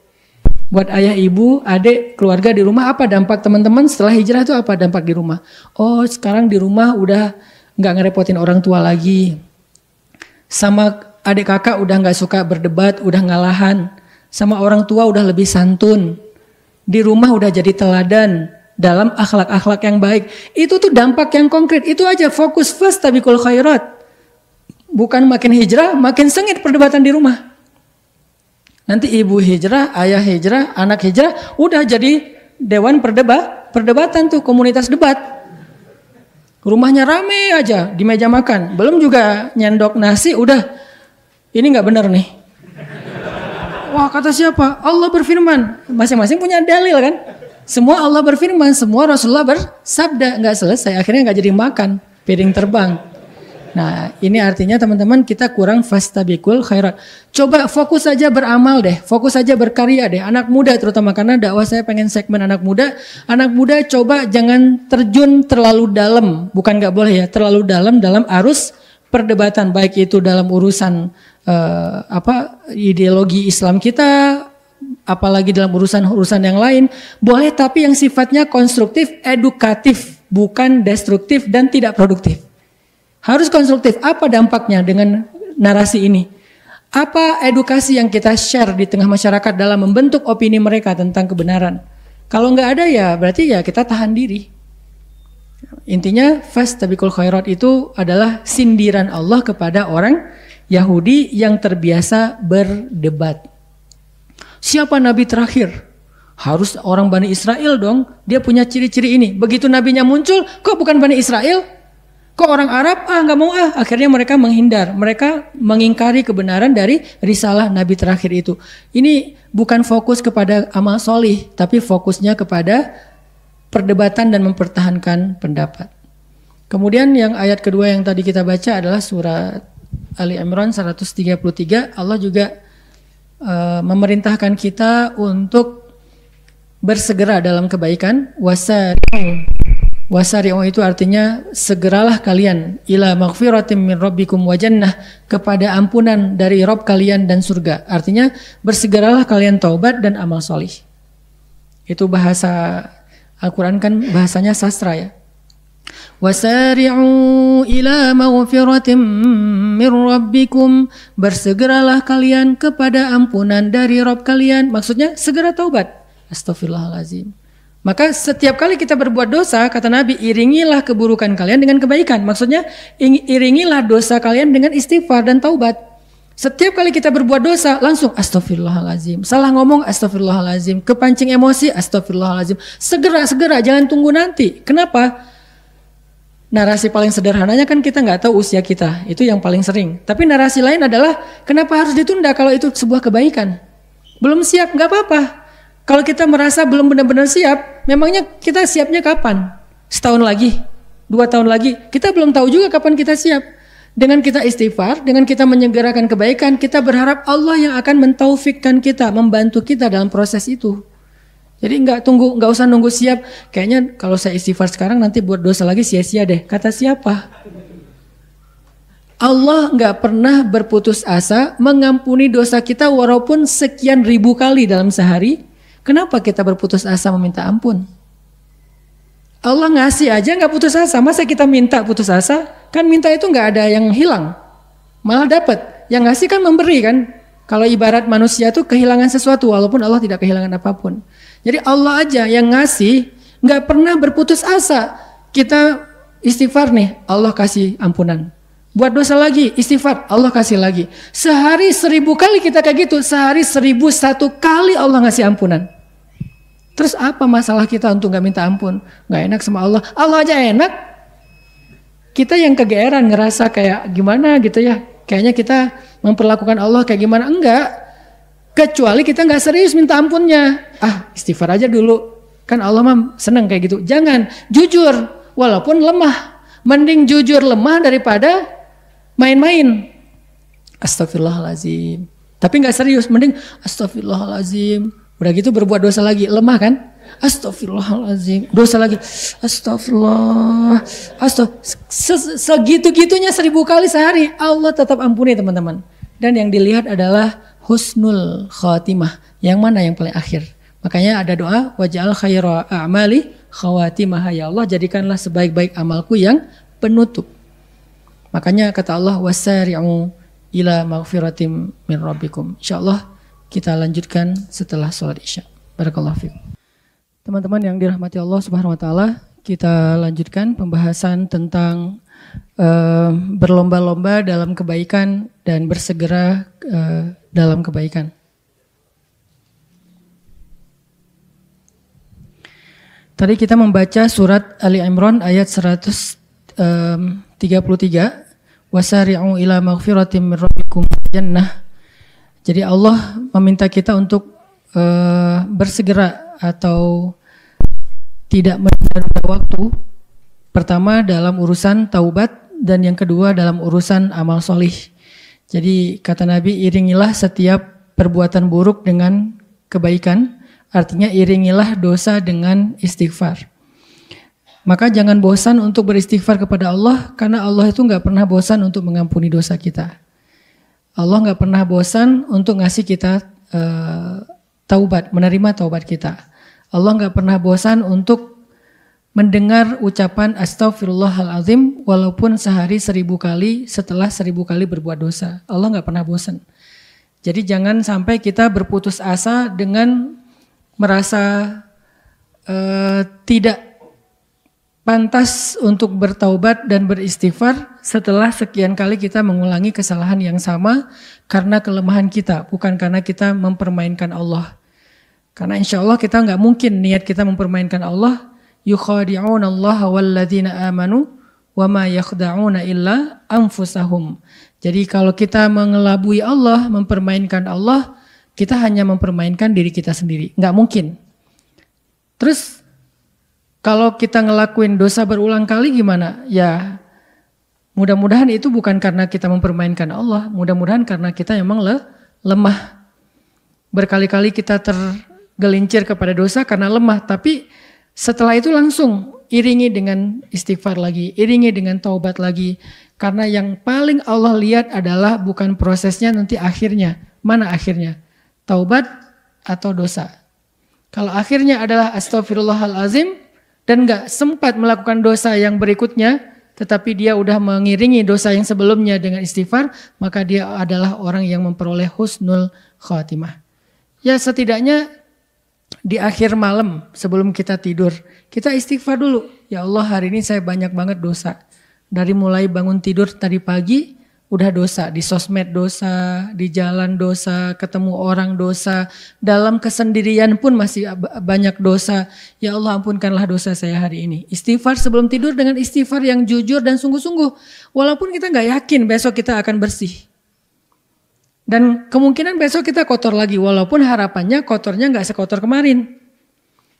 Buat ayah, ibu, adik, keluarga di rumah, apa dampak teman-teman setelah hijrah itu apa dampak di rumah? Oh sekarang di rumah udah gak ngerepotin orang tua lagi. Sama adik kakak udah gak suka berdebat, udah ngalahan. Sama orang tua udah lebih santun. Di rumah udah jadi teladan dalam akhlak-akhlak yang baik. Itu tuh dampak yang konkret. Itu aja, fokus fastabiqul khairat. Bukan makin hijrah, makin sengit perdebatan di rumah. Nanti ibu hijrah, ayah hijrah, anak hijrah, udah jadi dewan perdebatan tuh, komunitas debat. Rumahnya rame aja di meja makan. Belum juga nyendok nasi, udah ini gak benar nih. Wah kata siapa? Allah berfirman. Masing-masing punya dalil kan. Semua Allah berfirman, semua Rasulullah bersabda. Gak selesai, akhirnya gak jadi makan, piring terbang. Nah ini artinya teman-teman kita kurang fastabiqul khairat. Coba fokus saja beramal deh, fokus saja berkarya deh. Anak muda terutama, karena dakwah saya pengen segmen anak muda. Anak muda coba jangan terjun terlalu dalam, bukan gak boleh ya, terlalu dalam arus perdebatan. Baik itu dalam urusan ideologi Islam kita, apalagi dalam urusan yang lain. Boleh tapi yang sifatnya konstruktif, edukatif, bukan destruktif dan tidak produktif. Harus konstruktif. Apa dampaknya dengan narasi ini? Apa edukasi yang kita share di tengah masyarakat dalam membentuk opini mereka tentang kebenaran? Kalau nggak ada ya berarti ya kita tahan diri. Intinya fastabiqul khairat itu adalah sindiran Allah kepada orang Yahudi yang terbiasa berdebat. Siapa nabi terakhir? Harus orang Bani Israel dong. Dia punya ciri-ciri ini. Begitu nabinya muncul, kok bukan Bani Israel? Kok orang Arab? Nggak mau Akhirnya mereka menghindar. Mereka mengingkari kebenaran dari risalah Nabi terakhir itu. Ini bukan fokus kepada amal solih, tapi fokusnya kepada perdebatan dan mempertahankan pendapat. Kemudian yang ayat kedua yang tadi kita baca adalah surat Ali Imran 133 Allah juga memerintahkan kita untuk bersegera dalam kebaikan. Wasari'u itu artinya segeralah kalian ila maghfiratin min rabbikum wa jannah, kepada ampunan dari Rabb kalian dan surga. Artinya bersegeralah kalian taubat dan amal solih. Itu bahasa Al-Quran kan bahasanya sastra ya. Wasari'u ila maghfiratin min rabbikum, bersegeralah kalian kepada ampunan dari Rabb kalian. Maksudnya segera taubat. Astaghfirullahalazim. Maka setiap kali kita berbuat dosa, kata Nabi, iringilah keburukan kalian dengan kebaikan. Maksudnya iringilah dosa kalian dengan istighfar dan taubat. Setiap kali kita berbuat dosa, langsung astaghfirullahalazim. Salah ngomong astaghfirullahalazim. Kepancing emosi astaghfirullahalazim. Segera, jangan tunggu nanti. Kenapa? Narasi paling sederhananya kan kita nggak tahu usia kita, itu yang paling sering. Tapi narasi lain adalah kenapa harus ditunda kalau itu sebuah kebaikan? Belum siap, nggak apa-apa. Kalau kita merasa belum benar-benar siap, memangnya kita siapnya kapan? Setahun lagi, 2 tahun lagi, kita belum tahu juga kapan kita siap. Dengan kita istighfar, dengan kita menyegerakan kebaikan, kita berharap Allah yang akan mentaufikkan kita, membantu kita dalam proses itu. Jadi nggak usah nunggu siap. Kayaknya kalau saya istighfar sekarang nanti buat dosa lagi sia-sia deh. Kata siapa? Allah nggak pernah berputus asa mengampuni dosa kita walaupun sekian ribu kali dalam sehari. Kenapa kita berputus asa meminta ampun? Allah ngasih aja nggak putus asa. Masa kita minta putus asa? Kan minta itu nggak ada yang hilang, malah dapat. Yang ngasih kan memberi kan. Kalau ibarat manusia tuh kehilangan sesuatu walaupun Allah tidak kehilangan apapun. Jadi Allah aja yang ngasih, nggak pernah berputus asa. Kita istighfar nih, Allah kasih ampunan. Buat dosa lagi, istighfar, Allah kasih lagi. Sehari 1000 kali kita kayak gitu, sehari 1001 kali Allah ngasih ampunan. Terus apa masalah kita untuk nggak minta ampun? Nggak enak sama Allah. Allah aja enak. Kita yang kegeeran ngerasa kayak gimana gitu ya. Kayaknya kita memperlakukan Allah kayak gimana? Enggak. Kecuali kita nggak serius minta ampunnya. Istighfar aja dulu. Kan Allah mah seneng kayak gitu. Jangan, jujur walaupun lemah. Mending jujur lemah daripada main-main. Astagfirullahalazim. Tapi nggak serius, mending astagfirullahalazim. Udah gitu berbuat dosa lagi, lemah kan? Astagfirullahalazim. Dosa lagi. Astagfirullah. Segitu-gitunya 1000 kali sehari. Allah tetap ampuni teman-teman. Dan yang dilihat adalah husnul khatimah, yang mana yang paling akhir. Makanya ada doa waj'al khaira a'mali khawatimah, ya Allah jadikanlah sebaik-baik amalku yang penutup. Makanya kata Allah wasari'u ila maghfiratim min rabbikum. Insyaallah kita lanjutkan setelah sholat Isya. Barakallahu fikum. Teman-teman yang dirahmati Allah Subhanahu wa taala, kita lanjutkan pembahasan tentang berlomba-lomba dalam kebaikan dan bersegera dalam kebaikan. Tadi kita membaca surat Ali Imran ayat 133, wasari'u ila maghfiratin min rabbikum jannah. Jadi Allah meminta kita untuk bersegera atau tidak menunda waktu. Pertama dalam urusan taubat dan yang kedua dalam urusan amal solih. Jadi kata Nabi, iringilah setiap perbuatan buruk dengan kebaikan. Artinya iringilah dosa dengan istighfar. Maka jangan bosan untuk beristighfar kepada Allah, karena Allah itu gak pernah bosan untuk mengampuni dosa kita. Allah gak pernah bosan untuk ngasih kita taubat, menerima taubat kita. Allah gak pernah bosan untuk mendengar ucapan astaghfirullahalazim walaupun sehari 1000 kali setelah 1000 kali berbuat dosa. Allah gak pernah bosan. Jadi jangan sampai kita berputus asa dengan merasa tidak pantas untuk bertaubat dan beristighfar setelah sekian kali kita mengulangi kesalahan yang sama karena kelemahan kita, bukan karena kita mempermainkan Allah. Karena insya Allah kita nggak mungkin niat kita mempermainkan Allah. Yukhadi'una Allah walladzina amanu wa ma yakhda'una illa anfusahum. Jadi kalau kita mengelabui Allah, mempermainkan Allah, kita hanya mempermainkan diri kita sendiri. Nggak mungkin. Terus kalau kita ngelakuin dosa berulang kali gimana? Ya Mudah-mudahan itu bukan karena kita mempermainkan Allah, mudah-mudahan karena kita memang lemah. Berkali-kali kita tergelincir kepada dosa karena lemah, tapi setelah itu langsung iringi dengan istighfar lagi, iringi dengan taubat lagi. Karena yang paling Allah lihat adalah bukan prosesnya, nanti akhirnya. Mana akhirnya? Taubat atau dosa? Kalau akhirnya adalah astaghfirullahalazim dan gak sempat melakukan dosa yang berikutnya, tetapi dia udah mengiringi dosa yang sebelumnya dengan istighfar, maka dia adalah orang yang memperoleh husnul khatimah. Ya setidaknya di akhir malam sebelum kita tidur, kita istighfar dulu. Ya Allah, hari ini saya banyak banget dosa. Dari mulai bangun tidur tadi pagi udah dosa, di sosmed dosa, di jalan dosa, ketemu orang dosa, dalam kesendirian pun masih banyak dosa. Ya Allah, ampunkanlah dosa saya hari ini. Istighfar sebelum tidur dengan istighfar yang jujur dan sungguh-sungguh. Walaupun kita gak yakin besok kita akan bersih. Dan kemungkinan besok kita kotor lagi, walaupun harapannya kotornya gak sekotor kemarin.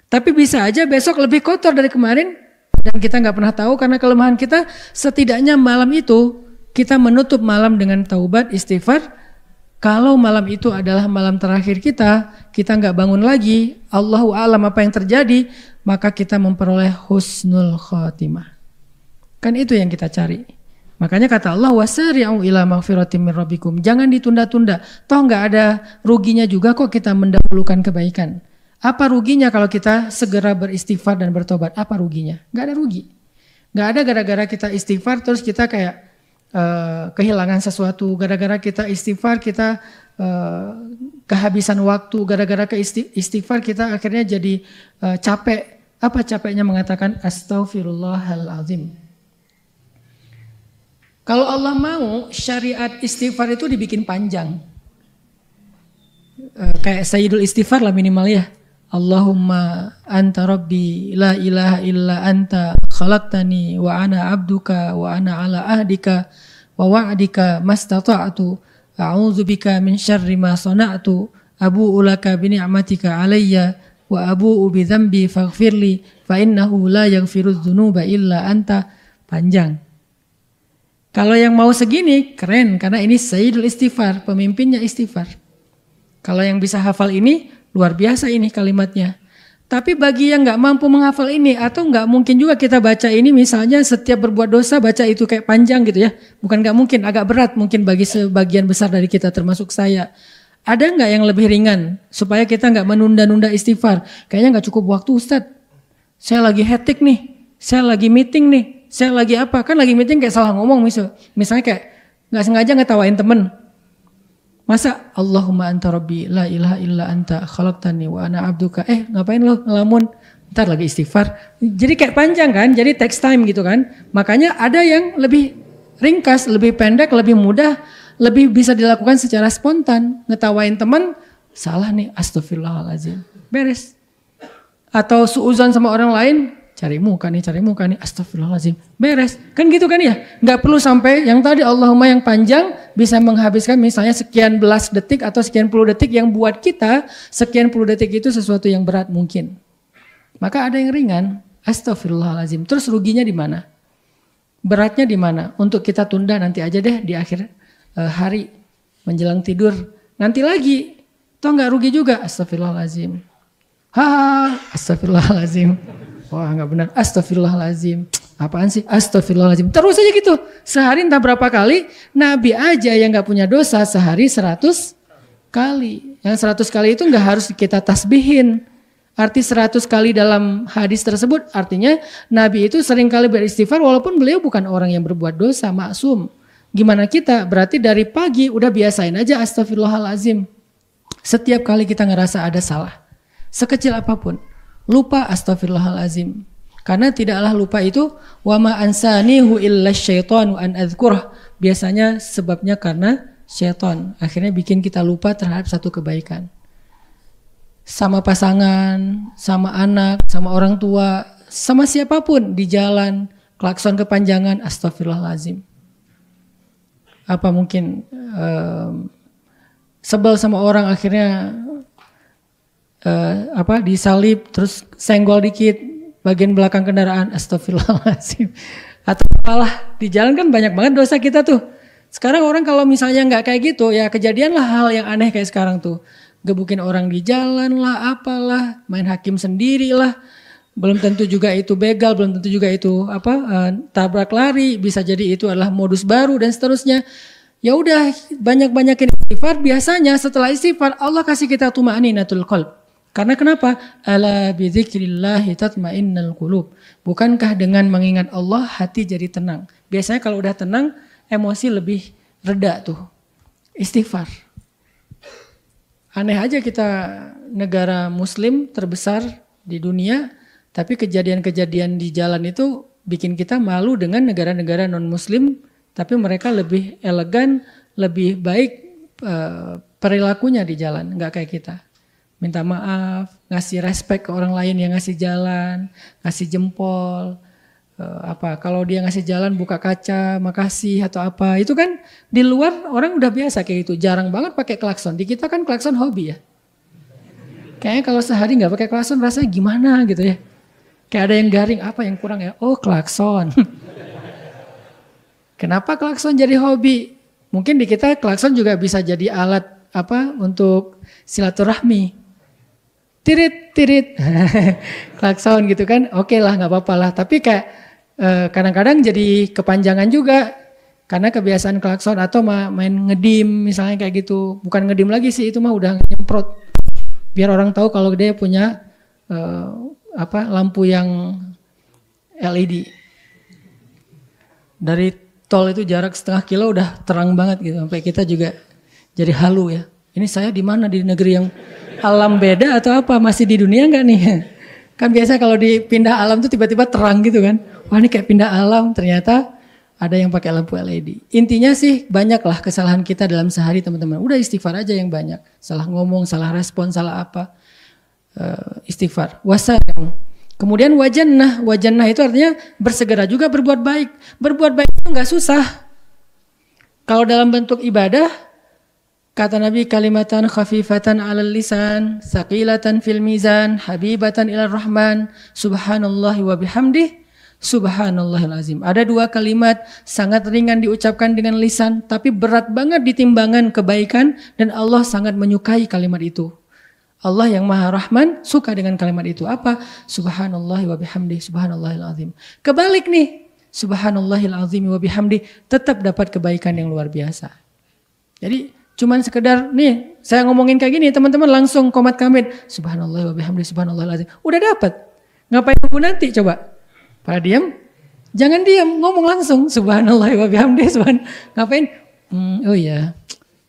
Tapi bisa aja besok lebih kotor dari kemarin dan kita gak pernah tahu karena kelemahan kita. Setidaknya malam itu kita menutup malam dengan taubat, istighfar. Kalau malam itu adalah malam terakhir kita gak bangun lagi, Allahu a'lam apa yang terjadi, maka kita memperoleh husnul khatimah. Kan itu yang kita cari. Makanya kata Allah, wasari'u ila maghfiratin min rabbikum. Jangan ditunda-tunda. Toh gak ada ruginya juga kok kita mendahulukan kebaikan. Apa ruginya kalau kita segera beristighfar dan bertobat? Apa ruginya? Gak ada rugi. Gak ada gara-gara kita istighfar terus kita kayak kehilangan sesuatu. Gara-gara kita istighfar kita kehabisan waktu. Gara-gara ke istighfar kita akhirnya jadi capek. Apa capeknya mengatakan astaghfirullahalazim? Kalau Allah mau syariat istighfar itu dibikin panjang. Kayak Sayyidul Istighfar lah minimal ya. Allahumma anta rabbi la ilaha illa anta khalaqtani wa ana abduka wa ana ala ahdika wa wa'dika mastata'tu a'udzubika min syarri ma sana'tu abu'u laka bi ni'matika alayya wa abu'u bi dzambi faghfirli fa innahu la yaghfirudz dzunuba illa anta. Panjang. Kalau yang mau segini keren karena ini Sayyidul Istighfar, pemimpinnya istighfar. Kalau yang bisa hafal ini luar biasa ini kalimatnya. Tapi bagi yang gak mampu menghafal ini atau gak mungkin juga kita baca ini misalnya setiap berbuat dosa baca itu kayak panjang gitu ya. Bukan gak mungkin, agak berat mungkin bagi sebagian besar dari kita termasuk saya. Ada gak yang lebih ringan supaya kita gak menunda-nunda istighfar? Kayaknya gak cukup waktu Ustadz. Saya lagi hektik nih, saya lagi meeting nih. Saya lagi apa? Kan lagi meeting kayak salah ngomong misalnya kayak gak sengaja ngetawain temen. Masa Allahumma anta rabbi la ilaha illa anta khalaqtani wa ana abduka. Ngapain lo ngelamun? Ntar lagi istighfar. Jadi kayak panjang kan? Jadi text time gitu kan? Makanya ada yang lebih ringkas, lebih pendek, lebih mudah, lebih bisa dilakukan secara spontan. Ngetawain teman, salah nih, astagfirullahaladzim. Beres. Atau suuzon sama orang lain, cari muka nih, astagfirullahaladzim. Beres. Kan gitu kan ya? Gak perlu sampai yang tadi Allahumma yang panjang bisa menghabiskan misalnya sekian belas detik atau sekian puluh detik yang buat kita sekian puluh detik itu sesuatu yang berat mungkin. Maka ada yang ringan, astagfirullahaladzim. Terus ruginya di mana? Beratnya di mana? Untuk kita tunda nanti aja deh di akhir hari menjelang tidur. Nanti lagi. Toh gak rugi juga, astagfirullahaladzim. Astagfirullahaladzim. Wah gak benar, astagfirullahaladzim. Apaan sih? Astagfirullahaladzim. Terus aja gitu. Sehari entah berapa kali, Nabi aja yang gak punya dosa sehari 100 kali. Yang 100 kali itu gak harus kita tasbihin. Arti 100 kali dalam hadis tersebut artinya Nabi itu sering kali beristighfar walaupun beliau bukan orang yang berbuat dosa, maksum. Gimana kita? Berarti dari pagi udah biasain aja astagfirullahaladzim. Setiap kali kita ngerasa ada salah. Sekecil apapun. Lupa astagfirullahalazim. Karena tidaklah lupa itu wa ma ansanihu illa syaitanu an adzkurah. Biasanya sebabnya karena syaitan. Akhirnya bikin kita lupa terhadap satu kebaikan. Sama pasangan, sama anak, sama orang tua, sama siapapun di jalan, klakson kepanjangan, astagfirullahalazim. Apa mungkin sebel sama orang akhirnya disalip terus senggol dikit bagian belakang kendaraan, astagfirullahaladzim. Atau apalah Di jalan kan banyak banget dosa kita tuh. Sekarang orang kalau misalnya nggak kayak gitu, ya kejadian lah hal yang aneh kayak sekarang tuh. Gebukin orang di jalan lah, apalah, main hakim sendiri lah. Belum tentu juga itu begal, belum tentu juga itu tabrak lari. Bisa jadi itu adalah modus baru dan seterusnya. Ya udah, banyak-banyakin istighfar. Biasanya setelah istighfar Allah kasih kita tuma'ninatul qalb. Karena kenapa? Ala bidzikrillahi tatma'innal qulub. Bukankah dengan mengingat Allah hati jadi tenang? Biasanya kalau udah tenang, emosi lebih reda tuh. Istighfar. Aneh aja kita negara muslim terbesar di dunia, tapi kejadian-kejadian di jalan itu bikin kita malu dengan negara-negara non-muslim, tapi mereka lebih elegan, lebih baik perilakunya di jalan, nggak kayak kita. Minta maaf, ngasih respect ke orang lain yang ngasih jalan, ngasih jempol, kalau dia ngasih jalan buka kaca, makasih atau apa. Itu kan di luar orang udah biasa kayak gitu, jarang banget pakai klakson. Di kita kan klakson hobi ya. Kayaknya kalau sehari nggak pakai klakson rasanya gimana gitu ya. Kayak ada yang garing, apa yang kurang ya? Oh klakson. Kenapa klakson jadi hobi? Mungkin di kita klakson juga bisa jadi alat untuk silaturahmi. Tirit, klakson gitu kan, oke lah nggak apa-apa lah. Tapi kayak kadang-kadang jadi kepanjangan juga karena kebiasaan klakson atau main ngedim misalnya kayak gitu. Bukan ngedim lagi sih, itu mah udah nyemprot. Biar orang tahu kalau dia punya lampu yang LED. Dari tol itu jarak setengah kilo udah terang banget gitu, sampai kita juga jadi halu ya. Ini saya di mana, di negeri yang alam beda atau apa, masih di dunia enggak nih? Kan biasa kalau dipindah alam tuh tiba-tiba terang gitu kan. Wah ini kayak pindah alam, ternyata ada yang pakai lampu LED. Intinya sih banyaklah kesalahan kita dalam sehari teman-teman. Udah istighfar aja yang banyak. Salah ngomong, salah respon, salah apa. Istighfar. Wasayang. Kemudian wajannah. Wajannah itu artinya bersegera juga berbuat baik. Berbuat baik itu enggak susah. Kalau dalam bentuk ibadah, kata Nabi, kalimatan khafifatan 'alal lisan, saqilatan fil mizan, habibatan ilar rahman, subhanallahi wa bihamdih, subhanallahil azim. Ada dua kalimat sangat ringan diucapkan dengan lisan, tapi berat banget di timbangan kebaikan, dan Allah sangat menyukai kalimat itu. Allah yang Maha Rahman suka dengan kalimat itu. Apa? Subhanallahi wa bihamdih, subhanallahil azim. Kebalik nih, subhanallahil azim wa bihamdih, tetap dapat kebaikan yang luar biasa. Jadi cuman sekedar nih saya ngomongin kayak gini, teman-teman langsung komat kamit subhanallah wa bihamdi subhanallahil azim. Udah dapat. Ngapain nunggu nanti coba? Pada diam? Jangan diam, ngomong langsung subhanallah wa bihamdi ngapain? Oh iya.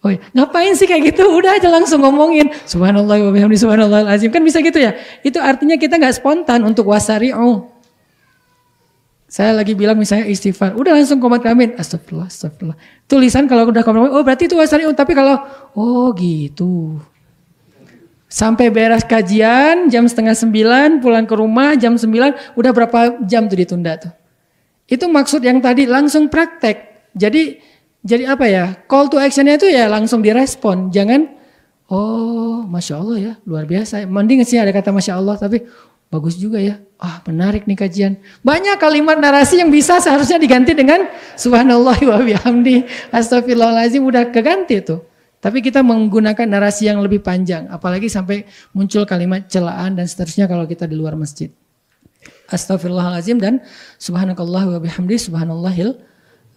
Ngapain sih kayak gitu? Udah aja langsung ngomongin subhanallah wa bihamdi subhanallahil azim. Kan bisa gitu ya. Itu artinya kita enggak spontan untuk wasari'u. Saya lagi bilang misalnya istighfar, udah langsung komat kamit, astagfirullah, astagfirullah. Tulisan kalau udah komat kamit, oh berarti itu wasari'un. Tapi kalau, oh gitu. Sampai beres kajian, jam 8:30, pulang ke rumah, jam 9, udah berapa jam tuh ditunda tuh. Itu maksud yang tadi langsung praktek. Jadi apa ya, call to actionnya itu ya langsung direspon. Jangan, oh Masya Allah ya, luar biasa. Mending sih ada kata Masya Allah, tapi bagus juga ya. Menarik nih kajian. Banyak kalimat narasi yang bisa seharusnya diganti dengan subhanallah wa bihamdi astagfirullahalazim, udah keganti tuh. Tapi kita menggunakan narasi yang lebih panjang, apalagi sampai muncul kalimat celaan dan seterusnya kalau kita di luar masjid. Astagfirullahalazim dan subhanakallah wa bihamdi subhanallahil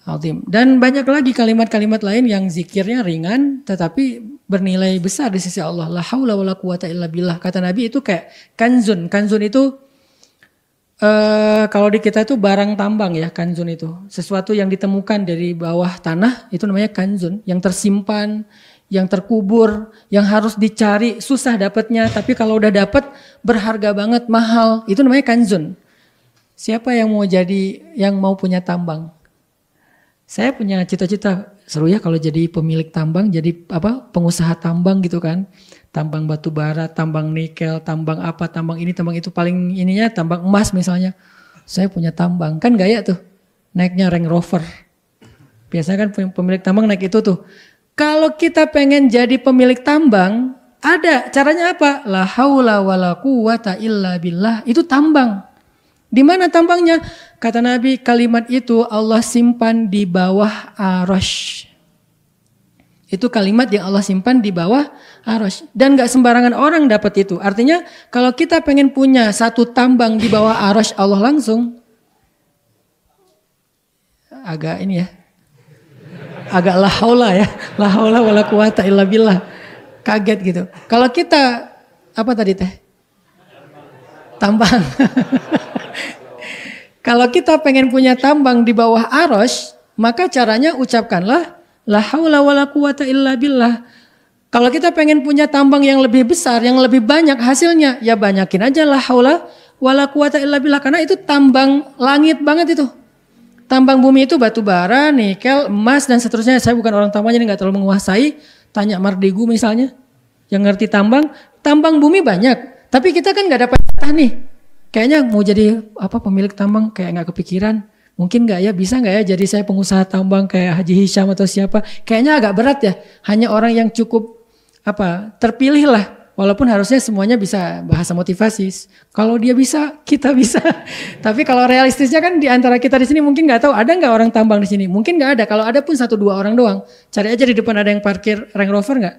azim. Dan banyak lagi kalimat-kalimat lain yang zikirnya ringan tetapi bernilai besar di sisi Allah. La haula wala quwata illa billah. Kata Nabi itu kayak kanzun. Kanzun itu kalau di kita itu barang tambang ya, kanzun itu. Sesuatu yang ditemukan dari bawah tanah itu namanya kanzun. Yang tersimpan, yang terkubur, yang harus dicari, susah dapatnya. Tapi kalau udah dapat berharga banget, mahal. Itu namanya kanzun. Siapa yang mau punya tambang? Saya punya cita-cita, seru ya kalau jadi pemilik tambang, jadi pengusaha tambang gitu kan. Tambang batu bara, tambang nikel, tambang apa, tambang ini, tambang itu, paling ininya tambang emas misalnya. Saya punya tambang, kan gaya tuh. Naiknya Range Rover. Biasanya kan pemilik tambang naik itu tuh. Kalau kita pengen jadi pemilik tambang, ada caranya apa? La haula wala quwata illa billah, itu tambang. Di mana tambangnya? Kata Nabi, kalimat itu Allah simpan di bawah arasy. Itu kalimat yang Allah simpan di bawah arasy. Dan gak sembarangan orang dapat itu. Artinya kalau kita pengen punya satu tambang di bawah arasy Allah langsung. Agak ini ya. Agak la haula ya. La haula wala quwata illa billah. Kaget gitu. Kalau kita, apa tadi teh? Tambang. Kalau kita pengen punya tambang di bawah arasy, maka caranya ucapkanlah la haula wala quwata illa billah. Kalau kita pengen punya tambang yang lebih besar, yang lebih banyak hasilnya, ya banyakin aja la haula wala quwata illa billah. Karena itu tambang langit banget itu. Tambang bumi itu batu bara, nikel, emas dan seterusnya. Saya bukan orang tambang jadi nggak terlalu menguasai. Tanya Mardigu misalnya, yang ngerti tambang. Tambang bumi banyak, tapi kita kan nggak dapat jatah nih. Kayaknya mau jadi apa pemilik tambang kayak nggak kepikiran. Mungkin nggak ya, bisa nggak ya jadi saya pengusaha tambang kayak Haji Hisham atau siapa. Kayaknya agak berat ya. Hanya orang yang cukup terpilih lah. Walaupun harusnya semuanya bisa bahasa motivasi. Kalau dia bisa, kita bisa. Tapi kalau realistisnya kan di antara kita di sini mungkin nggak tahu ada nggak orang tambang di sini. Mungkin nggak ada. Kalau ada pun 1-2 orang doang. Cari aja di depan ada yang parkir Range Rover nggak?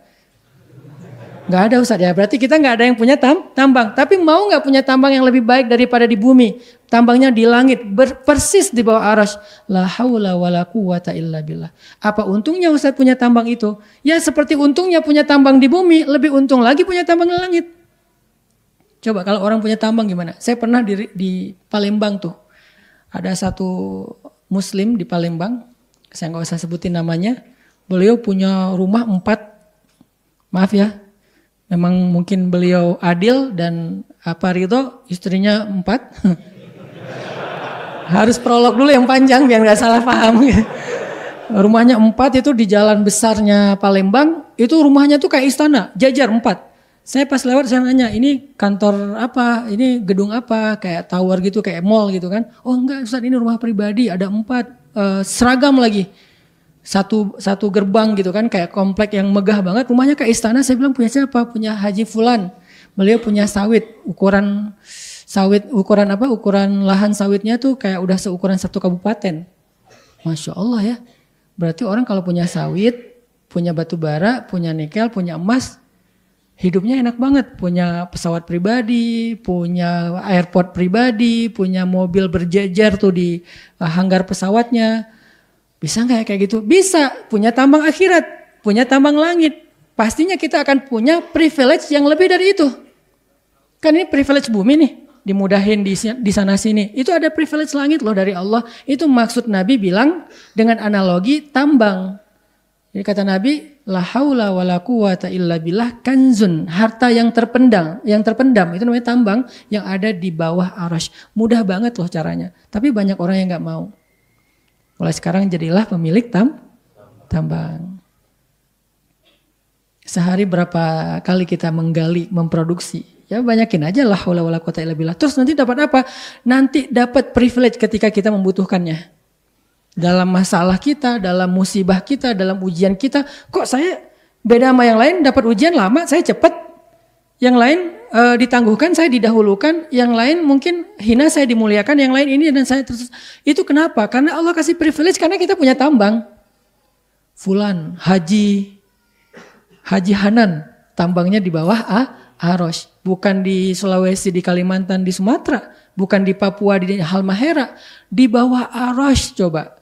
Nggak ada Ustaz ya, berarti kita nggak ada yang punya tambang. Tapi mau nggak punya tambang yang lebih baik daripada di bumi? Tambangnya di langit, persis di bawah arasy. La haula wala quwata illa billah. Apa untungnya Ustaz punya tambang itu? Ya seperti untungnya punya tambang di bumi, lebih untung lagi punya tambang di langit. Coba kalau orang punya tambang gimana? Saya pernah di Palembang tuh. Ada satu muslim di Palembang, saya nggak usah sebutin namanya. Beliau punya rumah 4, maaf ya. Memang mungkin beliau adil dan ridho, istrinya 4. Harus prolog dulu yang panjang biar gak salah paham. Rumahnya 4 itu di jalan besarnya Palembang, itu rumahnya tuh kayak istana, jajar 4. Saya pas lewat saya nanya, ini kantor apa, ini gedung apa, kayak tower gitu, kayak mall gitu kan. Oh enggak Ustaz, ini rumah pribadi, ada 4, seragam lagi. Satu gerbang gitu kan, kayak komplek yang megah banget, rumahnya kayak istana. Saya bilang punya siapa? Punya Haji Fulan. Beliau punya sawit, ukuran lahan sawitnya tuh kayak udah seukuran 1 kabupaten. Masya Allah ya. Berarti orang kalau punya sawit, punya batu bara, punya nikel, punya emas, hidupnya enak banget. Punya pesawat pribadi, punya airport pribadi, punya mobil berjejer tuh di hanggar pesawatnya. Bisa nggak ya kayak gitu? Bisa. Punya tambang akhirat, punya tambang langit. Pastinya kita akan punya privilege yang lebih dari itu. Kan ini privilege bumi nih, dimudahin di sana sini. Itu ada privilege langit loh dari Allah. Itu maksud Nabi bilang dengan analogi tambang. Jadi kata Nabi, la haula wala quwata illa billah kanzun, harta yang terpendam itu namanya tambang yang ada di bawah arasy. Mudah banget loh caranya. Tapi banyak orang yang nggak mau. Mulai sekarang jadilah pemilik tambang. Sehari berapa kali kita menggali, memproduksi. Ya banyakin aja la haula wala quwata illa billah. Terus nanti dapat apa? Nanti dapat privilege ketika kita membutuhkannya. Dalam masalah kita, dalam musibah kita, dalam ujian kita. Kok saya beda sama yang lain, dapat ujian lama, saya cepat. Yang lain ditangguhkan, saya didahulukan. Yang lain mungkin hina, saya dimuliakan. Yang lain ini dan saya terus. Itu kenapa? Karena Allah kasih privilege karena kita punya tambang. Fulan, Haji Hanan, tambangnya di bawah arasy. Bukan di Sulawesi, di Kalimantan, di Sumatera. Bukan di Papua, di Halmahera. Di bawah arasy coba.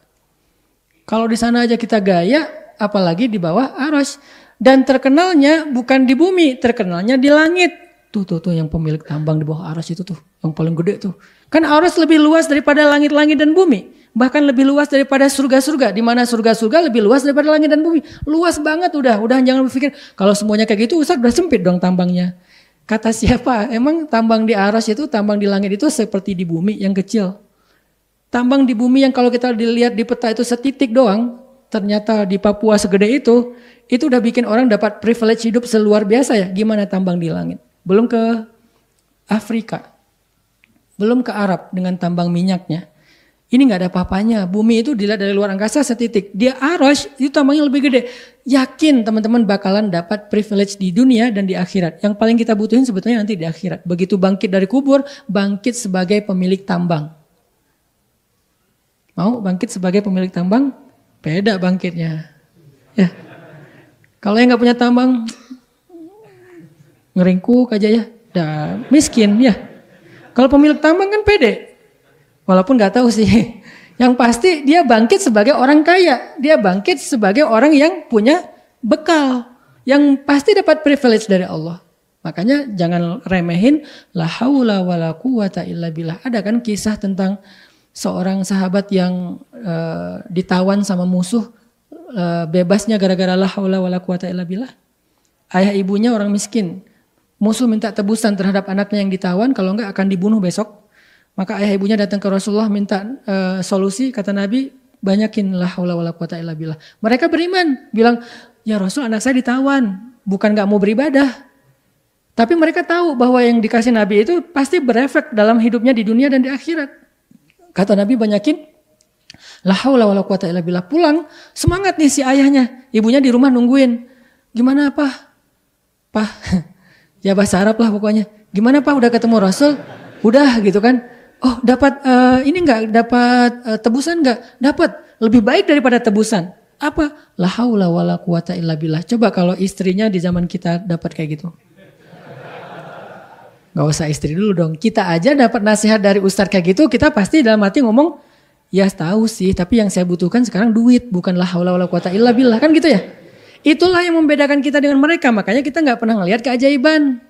Kalau di sana aja kita gaya, apalagi di bawah arasy. Dan terkenalnya bukan di bumi, terkenalnya di langit. Tuh yang pemilik tambang di bawah arasy itu tuh, yang paling gede tuh. Kan arasy lebih luas daripada langit-langit dan bumi. Bahkan lebih luas daripada surga-surga. Di mana surga-surga lebih luas daripada langit dan bumi. Luas banget udah jangan berpikir kalau semuanya kayak gitu Ustaz udah sempit dong tambangnya. Kata siapa? Emang tambang di arasy itu, tambang di langit itu seperti di bumi yang kecil. Tambang di bumi yang kalau kita dilihat di peta itu setitik doang, ternyata di Papua segede itu udah bikin orang dapat privilege hidup seluar biasa ya. Gimana tambang di langit? Belum ke Afrika, belum ke Arab dengan tambang minyaknya. Ini nggak ada apa-apanya. Bumi itu dilihat dari luar angkasa setitik. Dia Arsy itu tambahnya lebih gede. Yakin teman-teman bakalan dapat privilege di dunia dan di akhirat. Yang paling kita butuhin sebetulnya nanti di akhirat. Begitu bangkit dari kubur, bangkit sebagai pemilik tambang. Mau bangkit sebagai pemilik tambang? Beda bangkitnya. Ya. Kalau yang nggak punya tambang, ngeringkuk aja ya. Dah miskin ya. Kalau pemilik tambang kan pede. Walaupun nggak tahu sih. Yang pasti dia bangkit sebagai orang kaya. Dia bangkit sebagai orang yang punya bekal. Yang pasti dapat privilege dari Allah. Makanya jangan remehin la haula wala quwata illa billah. Ada kan kisah tentang seorang sahabat yang ditawan sama musuh, bebasnya gara-gara la haula wala quwata illa billah. Ayah ibunya orang miskin. Musuh minta tebusan terhadap anaknya yang ditawan, kalau enggak akan dibunuh besok. Maka ayah ibunya datang ke Rasulullah minta solusi, kata Nabi, banyakin la haula wala quwata illa billah. Mereka beriman, bilang, ya Rasul anak saya ditawan, bukan enggak mau beribadah. Tapi mereka tahu bahwa yang dikasih Nabi itu pasti berefek dalam hidupnya di dunia dan di akhirat. Kata Nabi banyakin la haula wala quwata illa billah. Pulang, semangat nih si ayahnya. Ibunya di rumah nungguin. Gimana Pak? Pak, ya bahasa Arab lah pokoknya. Gimana Pak udah ketemu Rasul? Udah gitu kan. Oh dapat ini enggak? Dapat tebusan enggak? Dapat. Lebih baik daripada tebusan. Apa? La haula wala quwata illa billah. Coba kalau istrinya di zaman kita dapat kayak gitu. Gak usah istri dulu dong. Kita aja dapat nasihat dari ustadz kayak gitu, kita pasti dalam hati ngomong, ya tahu sih, tapi yang saya butuhkan sekarang duit, bukan la haula wala quwata illa billah, kan gitu ya. Itulah yang membedakan kita dengan mereka, makanya kita gak pernah ngelihat keajaiban.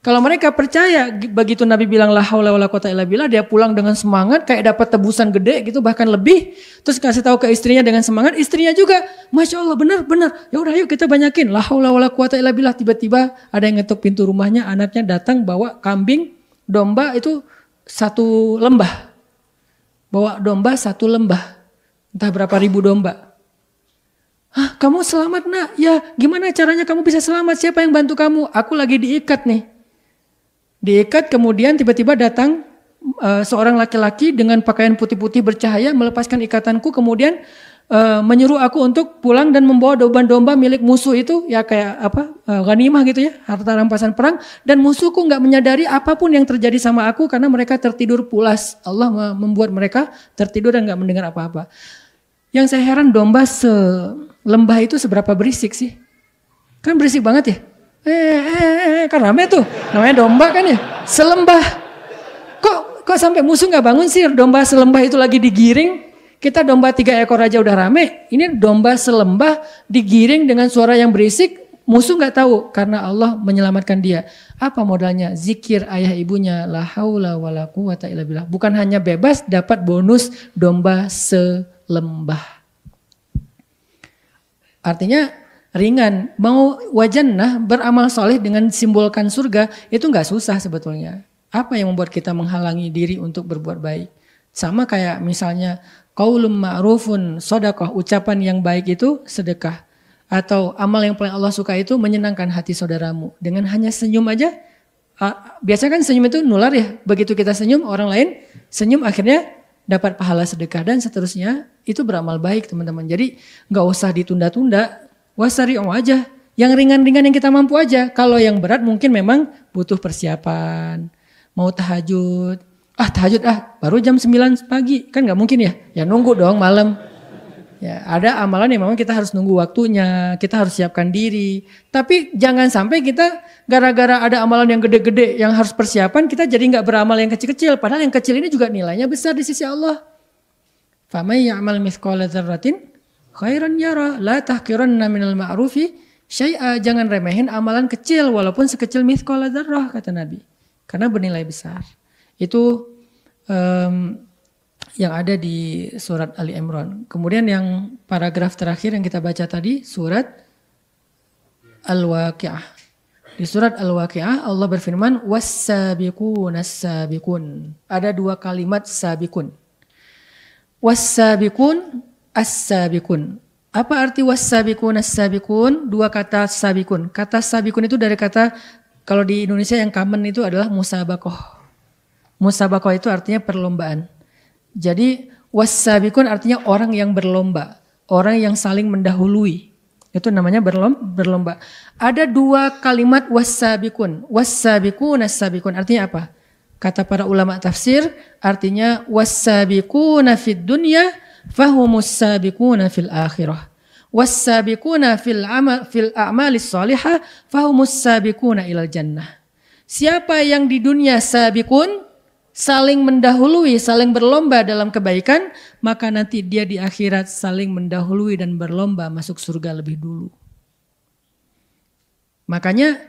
Kalau mereka percaya, begitu Nabi bilang la haula wala quwata illa billah, dia pulang dengan semangat, kayak dapat tebusan gede gitu, bahkan lebih. Terus kasih tahu ke istrinya dengan semangat, istrinya juga, Masya Allah benar. Ya udah yuk kita banyakin, la haula wala quwata illa billah. Tiba-tiba ada yang ngetuk pintu rumahnya, anaknya datang bawa kambing, domba itu satu lembah. Bawa domba satu lembah, entah berapa ribu domba. Hah, kamu selamat nak? Ya gimana caranya kamu bisa selamat? Siapa yang bantu kamu? Aku lagi diikat nih. Diikat, kemudian tiba-tiba datang seorang laki-laki dengan pakaian putih-putih bercahaya melepaskan ikatanku, kemudian menyuruh aku untuk pulang dan membawa domba-domba milik musuh itu, ya kayak apa, ghanimah gitu ya, harta rampasan perang. Dan musuhku nggak menyadari apapun yang terjadi sama aku karena mereka tertidur pulas. Allah membuat mereka tertidur dan nggak mendengar apa-apa. Yang saya heran, domba selembah itu seberapa berisik sih? Kan berisik banget ya. Kan rame tuh, namanya domba kan ya, selembah. Kok sampai musuh nggak bangun sih? Domba selembah itu lagi digiring. Kita domba 3 ekor aja udah rame. Ini domba selembah digiring dengan suara yang berisik. Musuh nggak tahu karena Allah menyelamatkan dia. Apa modalnya? Zikir ayah ibunya, la haula wala quwata illa billah. Bukan hanya bebas, dapat bonus domba selembah. Artinya ringan, mau wajannah beramal soleh dengan simbolkan surga itu nggak susah sebetulnya. Apa yang membuat kita menghalangi diri untuk berbuat baik? Sama kayak misalnya qaulun ma'rufun shadaqah, ucapan yang baik itu sedekah. Atau amal yang paling Allah suka itu menyenangkan hati saudaramu. Dengan hanya senyum aja, biasanya kan senyum itu nular ya. Begitu kita senyum, orang lain senyum akhirnya dapat pahala sedekah dan seterusnya. Itu beramal baik teman-teman. Jadi nggak usah ditunda-tunda. Wasari'u aja, yang ringan-ringan yang kita mampu aja. Kalau yang berat mungkin memang butuh persiapan. Mau tahajud, baru jam 9 pagi, kan gak mungkin ya. Ya nunggu dong malam. Ya ada amalan yang memang kita harus nunggu waktunya, kita harus siapkan diri. Tapi jangan sampai kita gara-gara ada amalan yang gede-gede yang harus persiapan, kita jadi gak beramal yang kecil-kecil. Padahal yang kecil ini juga nilainya besar di sisi Allah. Famay ya'mal mithqala dzarratin khairan yara, la tahqiranna minal ma'rufi syai'a. Jangan remehin amalan kecil walaupun sekecil mithqala dzarrah, kata Nabi. Karena bernilai besar. Itu yang ada di surat Ali Imran. Kemudian yang paragraf terakhir yang kita baca tadi, surat Al-Waqi'ah. Di surat Al-Waqi'ah Allah berfirman, was-sabiqun as-sabiqun. Ada 2 kalimat sabiqun. Was-sabiqun as-sabiqun. Apa arti was-sabiqun as-sabiqun? 2 kata sabiqun. Kata sabiqun itu dari kata, kalau di Indonesia yang common itu adalah musabaqah. Musabaqah itu artinya perlombaan. Jadi Was-sabiqun artinya orang yang berlomba, orang yang saling mendahului. Itu namanya berlomba. Ada dua kalimat was-sabiqun. Was-sabiqun as-sabiqun artinya apa? Kata para ulama tafsir artinya was-sabiquna fid dunya fahumus sabiquna fil akhirah. Was-sabiquna fil a'malis shalihah fahumus sabiquna ilal jannah. Siapa yang di dunia sabiqun, saling mendahului, saling berlomba dalam kebaikan, maka nanti dia di akhirat saling mendahului dan berlomba masuk surga lebih dulu. Makanya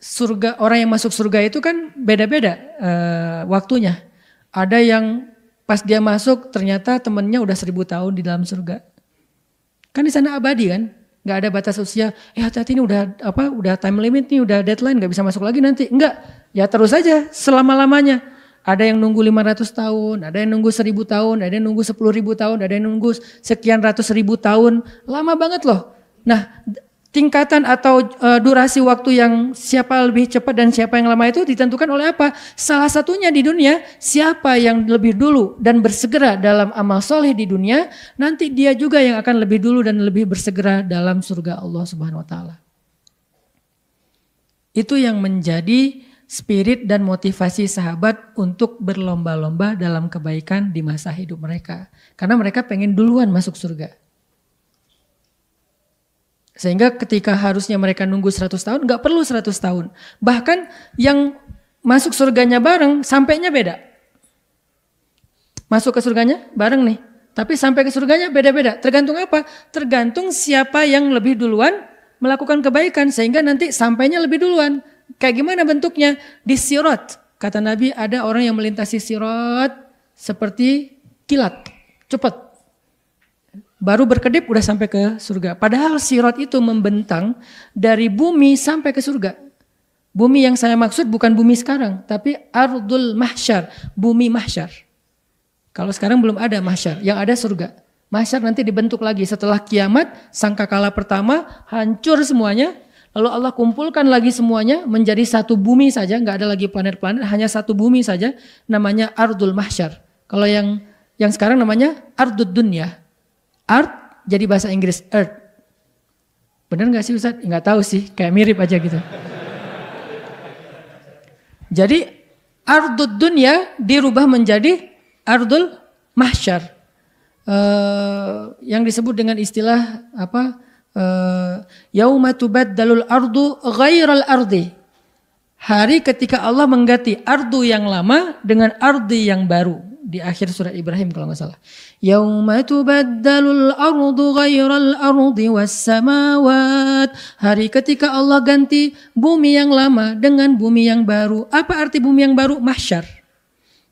surga, orang yang masuk surga itu kan beda-beda waktunya. Ada yang pas dia masuk ternyata temennya udah 1000 tahun di dalam surga. Kan di sana abadi kan, nggak ada batas usia. Hati-hati ini udah time limit nih, udah deadline, nggak bisa masuk lagi nanti. Enggak, ya terus aja selama-lamanya. Ada yang nunggu 500 tahun, ada yang nunggu 1000 tahun, ada yang nunggu 10.000 tahun, ada yang nunggu sekian ratus ribu tahun. Lama banget loh. Nah, tingkatan atau durasi waktu yang siapa lebih cepat dan siapa yang lama itu ditentukan oleh apa? Salah satunya di dunia, siapa yang lebih dulu dan bersegera dalam amal soleh di dunia, nanti dia juga yang akan lebih dulu dan lebih bersegera dalam surga Allah Subhanahu wa taala. Itu yang menjadi spirit dan motivasi sahabat untuk berlomba-lomba dalam kebaikan di masa hidup mereka. Karena mereka pengen duluan masuk surga. Sehingga ketika harusnya mereka nunggu 100 tahun, gak perlu 100 tahun. Bahkan yang masuk surganya bareng, sampainya beda. Masuk ke surganya bareng nih. Tapi sampai ke surganya beda-beda. Tergantung apa? Tergantung siapa yang lebih duluan melakukan kebaikan. Sehingga nanti sampainya lebih duluan. Kayak gimana bentuknya? Di sirat. Kata Nabi ada orang yang melintasi sirat seperti kilat. Cepat. Baru berkedip udah sampai ke surga. Padahal sirat itu membentang dari bumi sampai ke surga. Bumi yang saya maksud bukan bumi sekarang. Tapi ardul mahsyar. Bumi mahsyar. Kalau sekarang belum ada mahsyar. Yang ada surga. Mahsyar nanti dibentuk lagi setelah kiamat. Sangkakala pertama hancur semuanya. Lalu Allah kumpulkan lagi semuanya menjadi satu bumi saja, nggak ada lagi planet-planet, hanya satu bumi saja, namanya Ardul Mahsyar. Kalau yang sekarang namanya Ardud Dunya. Ard jadi bahasa Inggris Earth. Benar nggak sih Ustaz? Nggak tahu sih, kayak mirip aja gitu. Jadi Ardud Dunya dirubah menjadi Ardul Mahsyar. Yang disebut dengan istilah apa? Yauma tubaddalul ardu ghairal ardi. Hari ketika Allah mengganti ardu yang lama dengan ardi yang baru. Di akhir surat Ibrahim kalau nggak salah. Yauma tubaddalul ardu ghairal ardi was samawat. Hari ketika Allah ganti bumi yang lama dengan bumi yang baru. Apa arti bumi yang baru? Mahsyar.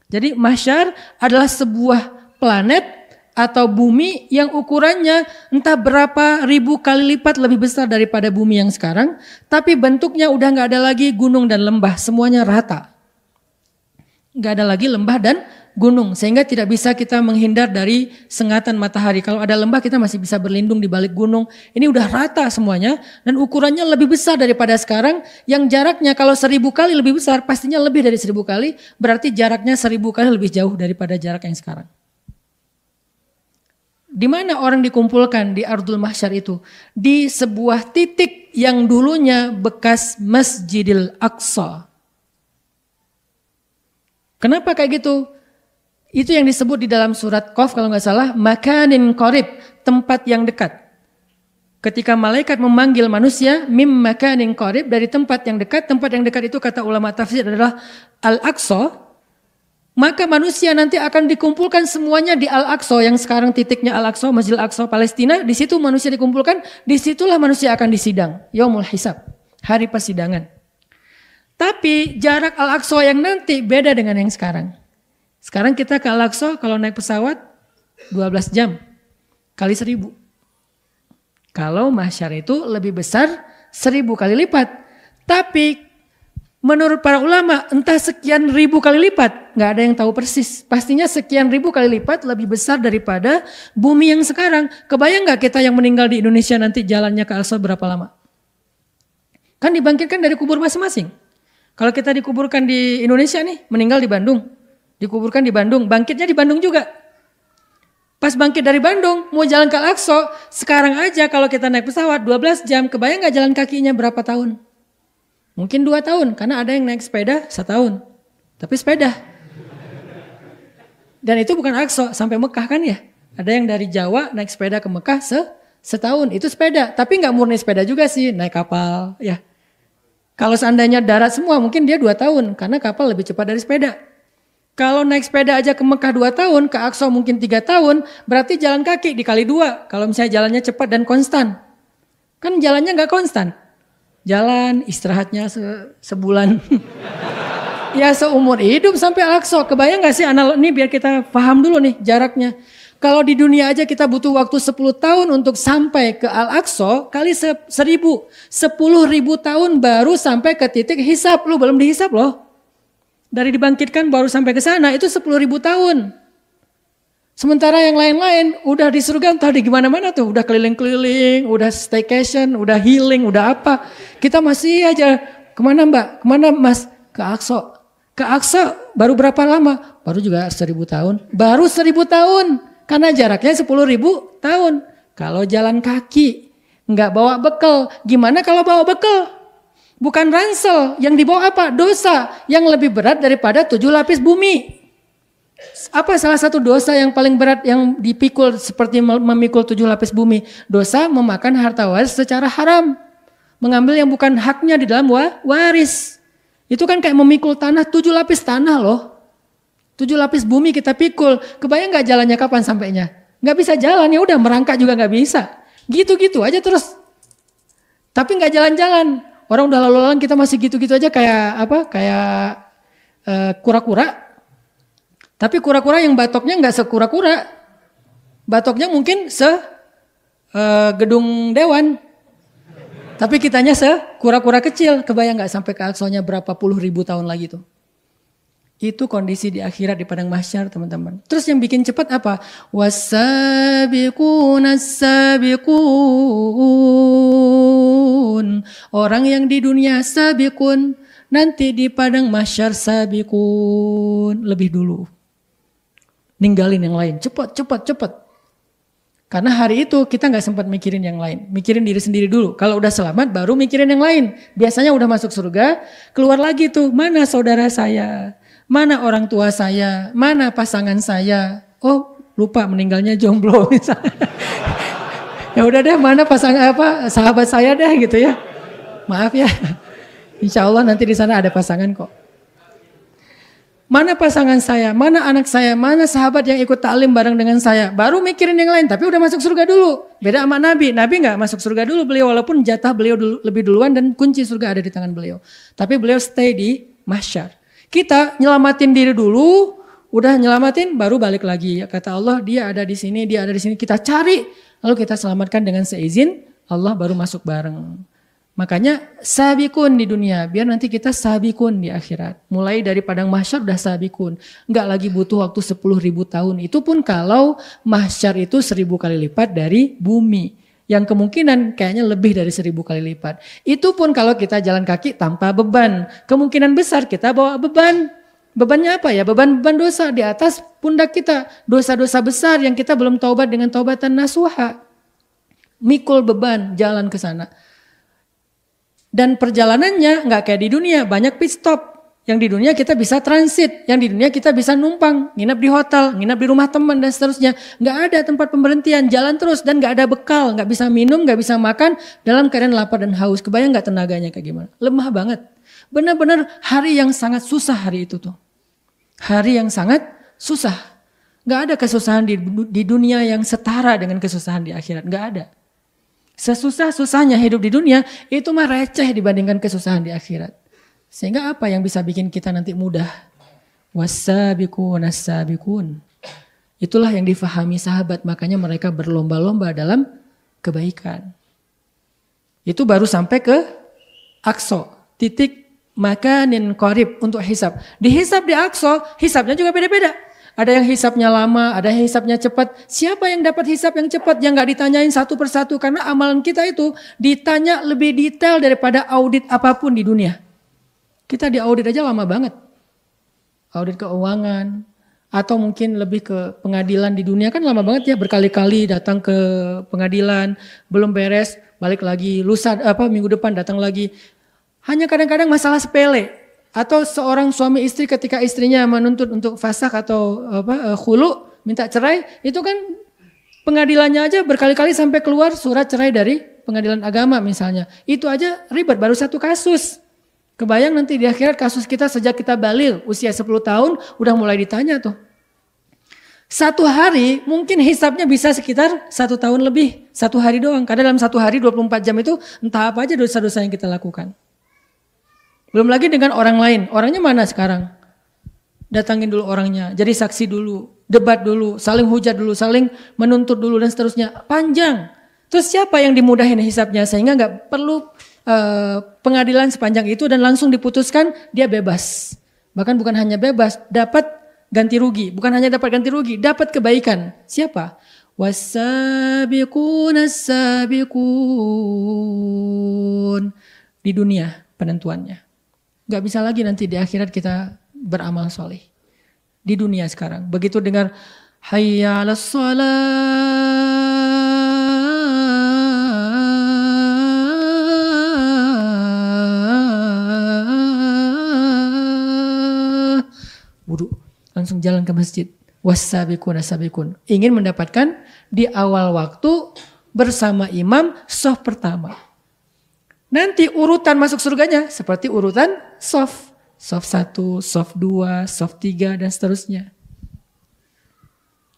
Jadi mahsyar adalah sebuah planet atau bumi yang ukurannya entah berapa ribu kali lipat lebih besar daripada bumi yang sekarang. Tapi bentuknya udah gak ada lagi gunung dan lembah. Semuanya rata. Gak ada lagi lembah dan gunung. Sehingga tidak bisa kita menghindar dari sengatan matahari. Kalau ada lembah kita masih bisa berlindung di balik gunung. Ini udah rata semuanya. Dan ukurannya lebih besar daripada sekarang. Yang jaraknya kalau 1000 kali lebih besar. Pastinya lebih dari 1000 kali. Berarti jaraknya 1000 kali lebih jauh daripada jarak yang sekarang. Di mana orang dikumpulkan di Ardul Mahsyar itu? Di sebuah titik yang dulunya bekas Masjidil Aqsa. Kenapa kayak gitu? Itu yang disebut di dalam surat Qaf kalau nggak salah, makanin qarib, tempat yang dekat. Ketika malaikat memanggil manusia, mim makanin qarib, dari tempat yang dekat itu kata ulama tafsir adalah Al-Aqsa. Maka manusia nanti akan dikumpulkan semuanya di Al-Aqsa, yang sekarang titiknya Al-Aqsa, Masjid Al-Aqsa, Palestina. Di situ manusia dikumpulkan, disitulah manusia akan disidang. Yaumul Hisab, hari persidangan. Tapi jarak Al-Aqsa yang nanti beda dengan yang sekarang. Sekarang kita ke Al-Aqsa kalau naik pesawat 12 jam kali 1000. Kalau mahsyar itu lebih besar 1000 kali lipat. Tapi menurut para ulama, entah sekian ribu kali lipat, nggak ada yang tahu persis. Pastinya sekian ribu kali lipat lebih besar daripada bumi yang sekarang. Kebayang nggak kita yang meninggal di Indonesia nanti jalannya ke Al-Aqsa berapa lama? Kan dibangkitkan dari kubur masing-masing. Kalau kita dikuburkan di Indonesia nih, meninggal di Bandung, dikuburkan di Bandung, bangkitnya di Bandung juga. Pas bangkit dari Bandung, mau jalan ke Al-Aqsa, sekarang aja kalau kita naik pesawat 12 jam, kebayang gak jalan kakinya berapa tahun? Mungkin 2 tahun, karena ada yang naik sepeda 1 tahun. Tapi sepeda. Dan itu bukan Al-Aqsa, sampai Mekah kan ya. Ada yang dari Jawa naik sepeda ke Mekah setahun, itu sepeda. Tapi gak murni sepeda juga sih, naik kapal ya. Kalau seandainya darat semua, mungkin dia 2 tahun, karena kapal lebih cepat dari sepeda. Kalau naik sepeda aja ke Mekah 2 tahun, ke Aqsa mungkin 3 tahun, berarti jalan kaki dikali 2. Kalau misalnya jalannya cepat dan konstan. Kan jalannya gak konstan. Jalan, istirahatnya sebulan. Ya seumur hidup sampai Al-Aqsa. Kebayang gak sih analog ini biar kita paham dulu nih jaraknya. Kalau di dunia aja kita butuh waktu 10 tahun untuk sampai ke Al-Aqsa, kali 1000. 10.000 tahun baru sampai ke titik hisab. Lu belum dihisab loh. Dari dibangkitkan baru sampai ke sana itu 10.000 tahun. Sementara yang lain-lain udah di surga entah di gimana-mana tuh. Udah keliling-keliling, udah staycation, udah healing, udah apa. Kita masih aja, kemana mbak? Kemana mas? Ke Aqsa. Ke Aqsa baru berapa lama? Baru juga 1.000 tahun. Baru 1.000 tahun. Karena jaraknya 10.000 tahun. Kalau jalan kaki, nggak bawa bekal. Gimana kalau bawa bekal? Bukan ransel, yang dibawa apa? Dosa yang lebih berat daripada 7 lapis bumi. Apa salah satu dosa yang paling berat yang dipikul seperti memikul 7 lapis bumi? Dosa memakan harta waris secara haram. Mengambil yang bukan haknya di dalam waris. Itu kan kayak memikul tanah, 7 lapis tanah loh. 7 lapis bumi kita pikul. Kebayang gak jalannya kapan sampainya? Gak bisa jalan, ya udah merangkak juga gak bisa. Gitu-gitu aja terus. Tapi gak jalan-jalan. Orang udah lalu-lalang kita masih gitu-gitu aja kayak apa? Kayak kura-kura. Tapi kura-kura yang batoknya nggak sekura-kura. Batoknya mungkin gedung dewan. Tapi kitanya kura-kura kecil. Kebayang nggak sampai ke Aqsanya berapa puluh ribu tahun lagi tuh. Itu kondisi di akhirat di padang mahsyar teman-teman. Terus yang bikin cepat apa? Wasabiqun. Orang yang di dunia sabiqun, nanti di padang mahsyar sabiqun. Lebih dulu. Ninggalin yang lain. Cepat. Karena hari itu kita gak sempat mikirin yang lain. Mikirin diri sendiri dulu. Kalau udah selamat baru mikirin yang lain. Biasanya udah masuk surga, keluar lagi tuh. Mana saudara saya? Mana orang tua saya? Mana pasangan saya? Oh lupa meninggalnya jomblo misalnya. Ya udah deh, mana sahabat saya deh gitu ya. Maaf ya. Insya Allah nanti di sana ada pasangan kok. Mana pasangan saya, mana anak saya, mana sahabat yang ikut taklim bareng dengan saya. Baru mikirin yang lain, tapi udah masuk surga dulu. Beda sama Nabi. Nabi gak masuk surga dulu beliau, walaupun jatah beliau lebih duluan dan kunci surga ada di tangan beliau. Tapi beliau stay di mahsyar. Kita nyelamatin diri dulu, udah nyelamatin baru balik lagi. Kata Allah dia ada di sini, dia ada di sini. Kita cari, lalu kita selamatkan dengan seizin Allah baru masuk bareng. Makanya sabikun di dunia, biar nanti kita sabikun di akhirat. Mulai dari padang mahsyar udah sabikun. Enggak lagi butuh waktu 10.000 tahun. Itu pun kalau mahsyar itu 1.000 kali lipat dari bumi. Yang kemungkinan kayaknya lebih dari 1.000 kali lipat. Itu pun kalau kita jalan kaki tanpa beban. Kemungkinan besar kita bawa beban. Bebannya apa ya? Beban-beban dosa di atas pundak kita. Dosa-dosa besar yang kita belum taubat dengan taubatan nasuha. Mikul beban jalan ke sana. Dan perjalanannya nggak kayak di dunia, banyak pit stop. Yang di dunia kita bisa transit, yang di dunia kita bisa numpang, nginap di hotel, nginap di rumah teman dan seterusnya. Nggak ada tempat pemberhentian, jalan terus dan nggak ada bekal, nggak bisa minum, nggak bisa makan dalam keadaan lapar dan haus. Kebayang nggak tenaganya kayak gimana? Lemah banget. Benar-benar hari yang sangat susah hari itu tuh. Hari yang sangat susah. Nggak ada kesusahan di dunia yang setara dengan kesusahan di akhirat, nggak ada. Sesusah-susahnya hidup di dunia itu mah receh dibandingkan kesusahan di akhirat. Sehingga apa yang bisa bikin kita nanti mudah? Wasabiqun as-sabiqun. Itulah yang difahami sahabat, makanya mereka berlomba-lomba dalam kebaikan. Itu baru sampai ke Aqsa, titik makanin qarib untuk hisab. Dihisab di Aqsa, hisabnya juga beda-beda. Ada yang hisapnya lama, ada yang hisapnya cepat. Siapa yang dapat hisap yang cepat? Yang gak ditanyain satu persatu. Karena amalan kita itu ditanya lebih detail daripada audit apapun di dunia. Kita diaudit aja lama banget. Audit keuangan, atau mungkin lebih ke pengadilan di dunia kan lama banget ya, berkali-kali datang ke pengadilan, belum beres, balik lagi, lusa minggu depan datang lagi. Hanya kadang-kadang masalah sepele atau seorang suami istri ketika istrinya menuntut untuk fasakh atau khulu, minta cerai, itu kan pengadilannya aja berkali-kali sampai keluar surat cerai dari pengadilan agama misalnya. Itu aja ribet, baru satu kasus. Kebayang nanti di akhirat kasus kita sejak kita baligh usia 10 tahun udah mulai ditanya tuh. Satu hari mungkin hisabnya bisa sekitar 1 tahun lebih. 1 hari doang. Karena dalam 1 hari 24 jam itu entah apa aja dosa-dosa yang kita lakukan. Belum lagi dengan orang lain. Orangnya mana sekarang? Datangin dulu orangnya. Jadi saksi dulu. Debat dulu. Saling hujat dulu. Saling menuntut dulu dan seterusnya. Panjang. Terus siapa yang dimudahin hisabnya? Sehingga gak perlu pengadilan sepanjang itu dan langsung diputuskan dia bebas. Bahkan bukan hanya bebas, dapat ganti rugi. Bukan hanya dapat ganti rugi, dapat kebaikan. Siapa? Was-sabiqun as-sabiqun. Di dunia penentuannya. Gak bisa lagi nanti di akhirat kita beramal soleh. Di dunia sekarang. Begitu dengar hayya 'alas shalah. Wudu, langsung jalan ke masjid. Was-sabiqun as-sabiqun. Ingin mendapatkan di awal waktu bersama imam shaf pertama. Nanti urutan masuk surganya seperti urutan shaf. Shaf 1, shaf 2, shaf 3 dan seterusnya.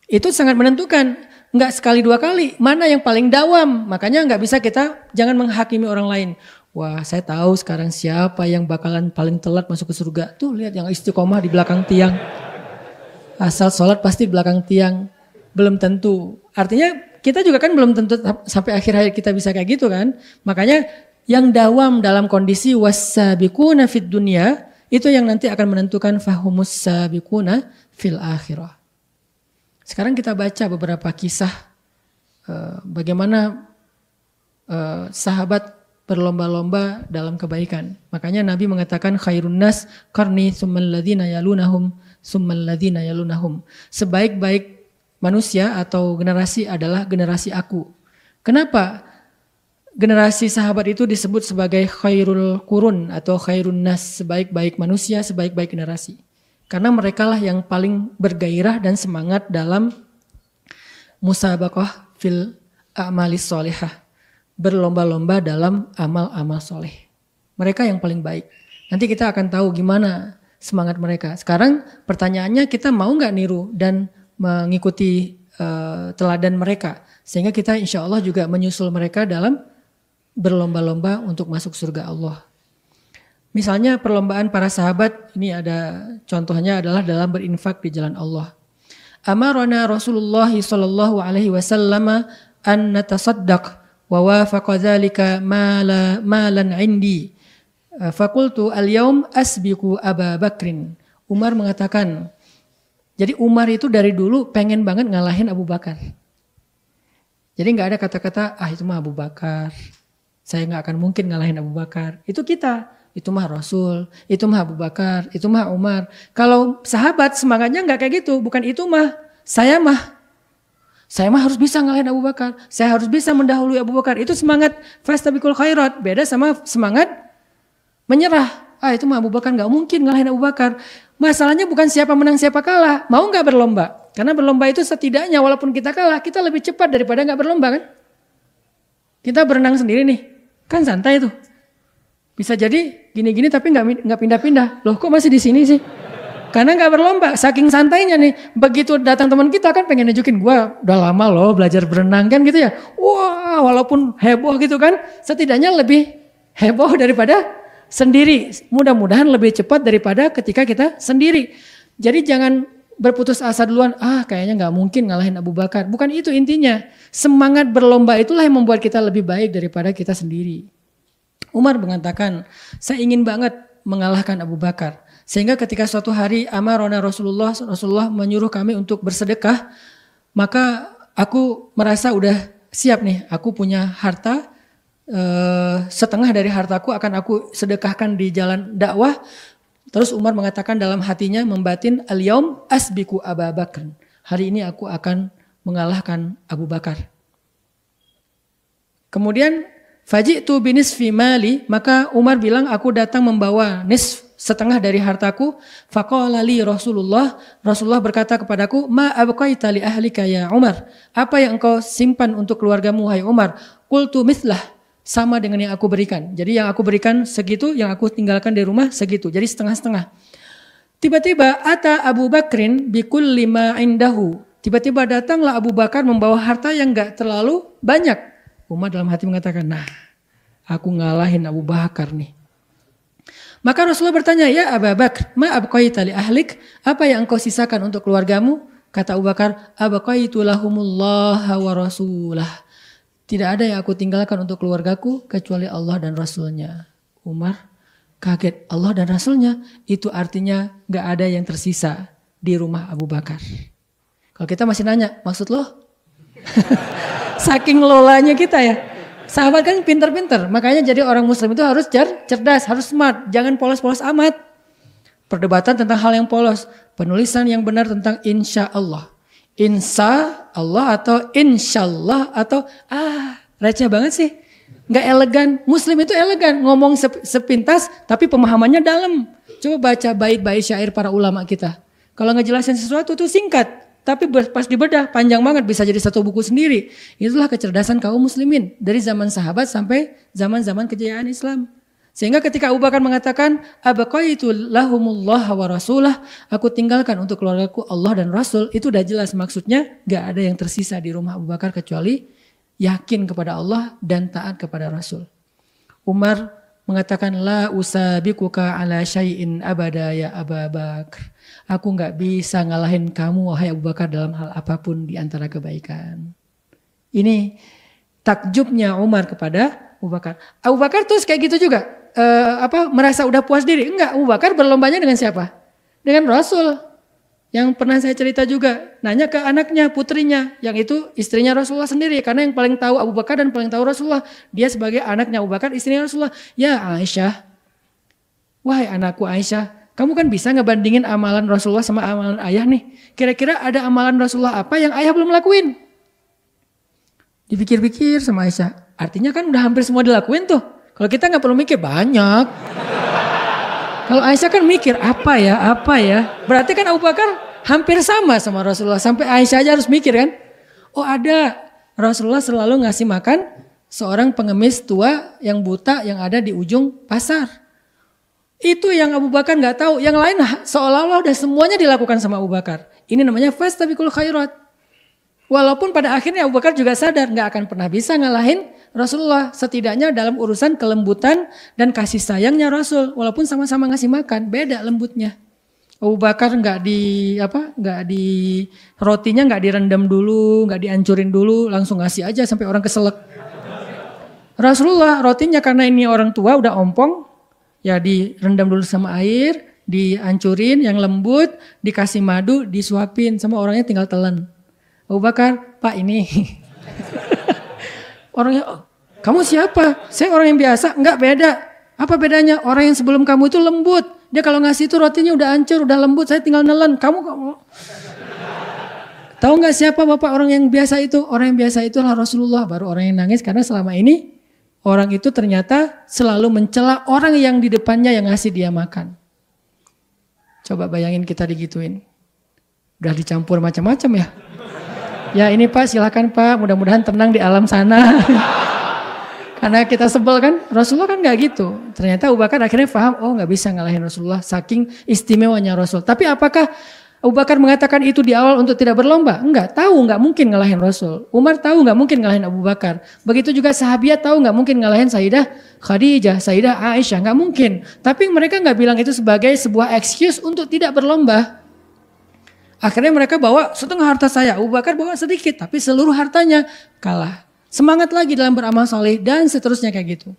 Itu sangat menentukan. Enggak sekali 2 kali. Mana yang paling dawam. Makanya enggak bisa kita jangan menghakimi orang lain. Wah, saya tahu sekarang siapa yang bakalan paling telat masuk ke surga. Tuh lihat yang istiqomah di belakang tiang. Asal sholat pasti di belakang tiang. Belum tentu. Artinya kita juga kan belum tentu sampai akhir hayat kita bisa kayak gitu kan. Makanya yang dawam dalam kondisi was-sabiquna fid dunya itu yang nanti akan menentukan fahumus sabiquna fil akhirah. Sekarang kita baca beberapa kisah bagaimana sahabat berlomba-lomba dalam kebaikan. Makanya Nabi mengatakan khairun nas qarni tsummal ladzina yalunahum tsummal ladzina yalunahum. Sebaik-baik manusia atau generasi adalah generasi aku. Kenapa generasi sahabat itu disebut sebagai khairul qurun atau khairun nas, sebaik-baik manusia, sebaik-baik generasi? Karena merekalah yang paling bergairah dan semangat dalam musabaqah fil a'malis sholihah. Berlomba-lomba dalam amal-amal soleh. Mereka yang paling baik. Nanti kita akan tahu gimana semangat mereka. Sekarang pertanyaannya kita mau gak niru dan mengikuti teladan mereka. Sehingga kita insya Allah juga menyusul mereka dalam berlomba-lomba untuk masuk surga Allah. Misalnya perlombaan para sahabat, ini ada contohnya adalah dalam berinfak di jalan Allah. Amarana Rasulullah sallallahu alaihi wasallam an natasaddaq wa wafaqa dzalika malan indi faqultu al-yaum asbiqu Aba Bakrin. Umar mengatakan, jadi Umar itu dari dulu pengen banget ngalahin Abu Bakar. Jadi enggak ada kata-kata itu mah Abu Bakar, saya enggak akan mungkin ngalahin Abu Bakar. Itu kita, itu mah Rasul, itu mah Abu Bakar, itu mah Umar. Kalau sahabat semangatnya enggak kayak gitu, bukan itu mah, saya mah harus bisa ngalahin Abu Bakar. Saya harus bisa mendahului Abu Bakar. Itu semangat fastabiqul khairat. Beda sama semangat menyerah. Itu mah Abu Bakar gak mungkin ngalahin Abu Bakar. Masalahnya bukan siapa menang siapa kalah. Mau gak berlomba? Karena berlomba itu setidaknya walaupun kita kalah, kita lebih cepat daripada gak berlomba kan. Kita berenang sendiri nih. Kan santai tuh. Bisa jadi gini-gini tapi gak pindah-pindah. Loh kok masih di sini sih? Karena gak berlomba, saking santainya nih. Begitu datang teman kita kan pengen nunjukin, gua udah lama loh belajar berenang kan gitu ya. Wah, walaupun heboh gitu kan, setidaknya lebih heboh daripada sendiri. Mudah-mudahan lebih cepat daripada ketika kita sendiri. Jadi jangan berputus asa duluan, kayaknya gak mungkin ngalahin Abu Bakar. Bukan itu intinya. Semangat berlomba itulah yang membuat kita lebih baik daripada kita sendiri. Umar mengatakan, saya ingin banget mengalahkan Abu Bakar. Sehingga ketika suatu hari amarona Rasulullah menyuruh kami untuk bersedekah, maka aku merasa udah siap nih, aku punya harta, setengah dari hartaku akan aku sedekahkan di jalan dakwah, Terus Umar mengatakan dalam hatinya membatin, al-yaum asbiku Abu Bakar. Hari ini aku akan mengalahkan Abu Bakar. Kemudian faji'tu binisfi mali, maka Umar bilang aku datang membawa setengah dari hartaku. Faqala li Rasulullah berkata kepadaku, ma abqaita li ahlika ya Umar? Apa yang engkau simpan untuk keluargamu hai Umar? Qultu mithlah, sama dengan yang aku berikan. Jadi yang aku berikan segitu, yang aku tinggalkan di rumah segitu. Jadi setengah-setengah. Tiba-tiba ata Abu Bakrin bikulli ma indahu. Tiba-tiba datanglah Abu Bakar membawa harta yang enggak terlalu banyak. Umar dalam hati mengatakan, nah, aku ngalahin Abu Bakar nih. Maka Rasulullah bertanya, ya Abu Bakar, ma abqaita li ahlik? Apa yang engkau sisakan untuk keluargamu? Kata Abu Bakar, abqaitu lahumullah wa rasulah. Tidak ada yang aku tinggalkan untuk keluargaku kecuali Allah dan Rasulnya. Umar kaget, Allah dan Rasulnya, itu artinya gak ada yang tersisa di rumah Abu Bakar. Kalau kita masih nanya, maksud lo? Saking lolanya kita ya. Sahabat kan pinter-pinter, makanya jadi orang muslim itu harus cerdas, harus smart, jangan polos-polos amat. Perdebatan tentang hal yang polos, penulisan yang benar tentang insya Allah. Insya Allah atau insya Allah atau receh banget sih. Nggak elegan. Muslim itu elegan, ngomong sepintas tapi pemahamannya dalam. Coba baca bait-bait syair para ulama kita. Kalau ngejelasin sesuatu tuh singkat, tapi pas dibedah panjang banget, bisa jadi satu buku sendiri. Itulah kecerdasan kaum muslimin dari zaman sahabat sampai zaman-zaman kejayaan Islam. Sehingga ketika Abu Bakar mengatakan, abaqaitu lahumullah wa rasulah, aku tinggalkan untuk keluargaku Allah dan Rasul, itu udah jelas maksudnya gak ada yang tersisa di rumah Abu Bakar kecuali yakin kepada Allah dan taat kepada Rasul. Umar mengatakan, la usabikuka ala syai'in abada ya Abu Bakar. Aku gak bisa ngalahin kamu wahai Abu Bakar dalam hal apapun di antara kebaikan. Ini takjubnya Umar kepada Abu Bakar. Abu Bakar terus kayak gitu juga. Merasa udah puas diri. Enggak, Abu Bakar berlombanya dengan siapa? Dengan Rasul. Yang pernah saya cerita juga, nanya ke anaknya, putrinya, yang itu istrinya Rasulullah sendiri. Karena yang paling tahu Abu Bakar dan paling tahu Rasulullah. Dia sebagai anaknya Abu Bakar, istrinya Rasulullah. Ya Aisyah, wahai anakku Aisyah, kamu kan bisa ngebandingin amalan Rasulullah sama amalan ayah nih. Kira-kira ada amalan Rasulullah apa yang ayah belum lakuin? Dipikir-pikir sama Aisyah. Artinya kan udah hampir semua dilakuin tuh. Kalau kita nggak perlu mikir banyak. Kalau Aisyah kan mikir apa ya. Berarti kan Abu Bakar hampir sama Rasulullah. Sampai Aisyah aja harus mikir kan. Oh ada, Rasulullah selalu ngasih makan seorang pengemis tua yang buta yang ada di ujung pasar. Itu yang Abu Bakar nggak tahu. Yang lain seolah-olah udah semuanya dilakukan sama Abu Bakar. Ini namanya fastabiqul khairat. Walaupun pada akhirnya Abu Bakar juga sadar nggak akan pernah bisa ngalahin Rasulullah, setidaknya dalam urusan kelembutan dan kasih sayangnya Rasul. Walaupun sama-sama ngasih makan, beda lembutnya. Abu Bakar nggak di rotinya nggak direndam dulu, nggak dihancurin dulu, langsung ngasih aja sampai orang keselak. Rasulullah rotinya karena ini orang tua udah ompong, ya direndam dulu sama air, dihancurin yang lembut, dikasih madu, disuapin sama orangnya tinggal telan. Abu Bakar, Pak ini. Orangnya, oh, kamu siapa? Saya orang yang biasa. Enggak, beda. Apa bedanya? Orang yang sebelum kamu itu lembut. Dia kalau ngasih itu rotinya udah hancur, udah lembut. Saya tinggal nelen. Kamu. Tahu nggak siapa bapak orang yang biasa itu? Orang yang biasa itulah Rasulullah. Baru orang yang nangis karena selama ini orang itu ternyata selalu mencela orang yang di depannya yang ngasih dia makan. Coba bayangin kita digituin. Udah dicampur macam-macam ya. Ya ini Pak, silakan Pak, mudah-mudahan tenang di alam sana. Karena kita sebel kan, Rasulullah kan gak gitu. Ternyata Abu Bakar akhirnya paham, oh gak bisa ngalahin Rasulullah, saking istimewanya Rasul. Tapi apakah Abu Bakar mengatakan itu di awal untuk tidak berlomba? Enggak, tahu gak mungkin ngalahin Rasul. Umar tahu gak mungkin ngalahin Abu Bakar. Begitu juga sahabiat tahu gak mungkin ngalahin Sayyidah Khadijah, Sayyidah Aisyah, gak mungkin. Tapi mereka gak bilang itu sebagai sebuah excuse untuk tidak berlomba. Akhirnya mereka bawa setengah harta saya, Abu Bakar bawa sedikit, tapi seluruh hartanya kalah. Semangat lagi dalam beramal soleh dan seterusnya kayak gitu.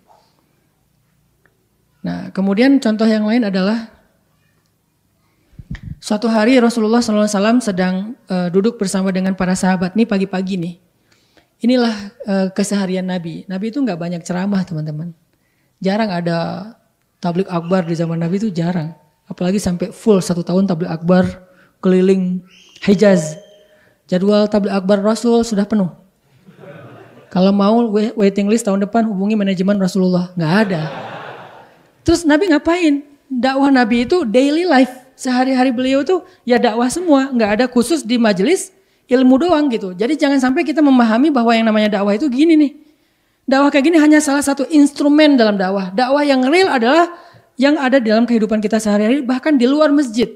Nah kemudian contoh yang lain adalah suatu hari Rasulullah SAW sedang duduk bersama dengan para sahabat. Nih pagi-pagi nih, inilah keseharian Nabi. Nabi itu gak banyak ceramah teman-teman. Jarang ada tablik akbar di zaman Nabi itu jarang. Apalagi sampai full 1 tahun tabligh akbar keliling Hijaz. Jadwal tabligh akbar Rasul sudah penuh. Kalau mau waiting list tahun depan hubungi manajemen Rasulullah. Nggak ada. Terus Nabi ngapain? Dakwah Nabi itu daily life. Sehari-hari beliau tuh ya dakwah semua. Nggak ada khusus di majelis ilmu doang gitu. Jadi jangan sampai kita memahami bahwa yang namanya dakwah itu gini nih. Dakwah kayak gini hanya salah satu instrumen dalam dakwah. Dakwah yang real adalah yang ada di dalam kehidupan kita sehari-hari bahkan di luar masjid.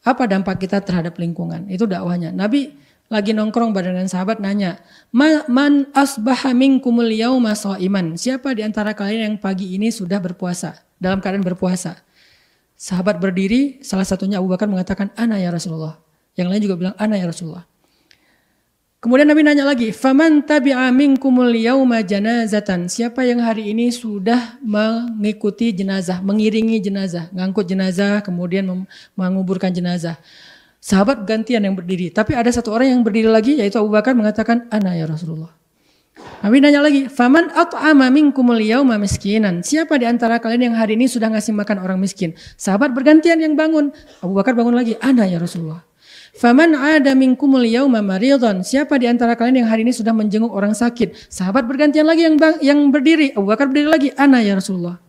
Apa dampak kita terhadap lingkungan? Itu dakwahnya. Nabi lagi nongkrong barengan sahabat nanya, "Man asbaha minkumul yauma shaiman?" Siapa di antara kalian yang pagi ini sudah berpuasa, dalam keadaan berpuasa? Sahabat berdiri, salah satunya Abu Bakar mengatakan, "Ana ya Rasulullah." Yang lain juga bilang, "Ana ya Rasulullah." Kemudian Nabi nanya lagi, "Faman tabi'a minkumul yauma janazatan?" Siapa yang hari ini sudah mengikuti jenazah, mengiringi jenazah, ngangkut jenazah, kemudian menguburkan jenazah. Sahabat gantian yang berdiri, tapi ada satu orang yang berdiri lagi yaitu Abu Bakar mengatakan, "Ana ya Rasulullah." Nabi nanya lagi, "Faman at'ama minkumul yauma miskinan?" Siapa di antara kalian yang hari ini sudah ngasih makan orang miskin? Sahabat bergantian yang bangun. Abu Bakar bangun lagi, "Ana ya Rasulullah." "Faman 'ada minkumul yauma maridhan?" Siapa di antara kalian yang hari ini sudah menjenguk orang sakit? Sahabat bergantian lagi yang berdiri. Abu Bakar berdiri lagi, "Ana ya Rasulullah."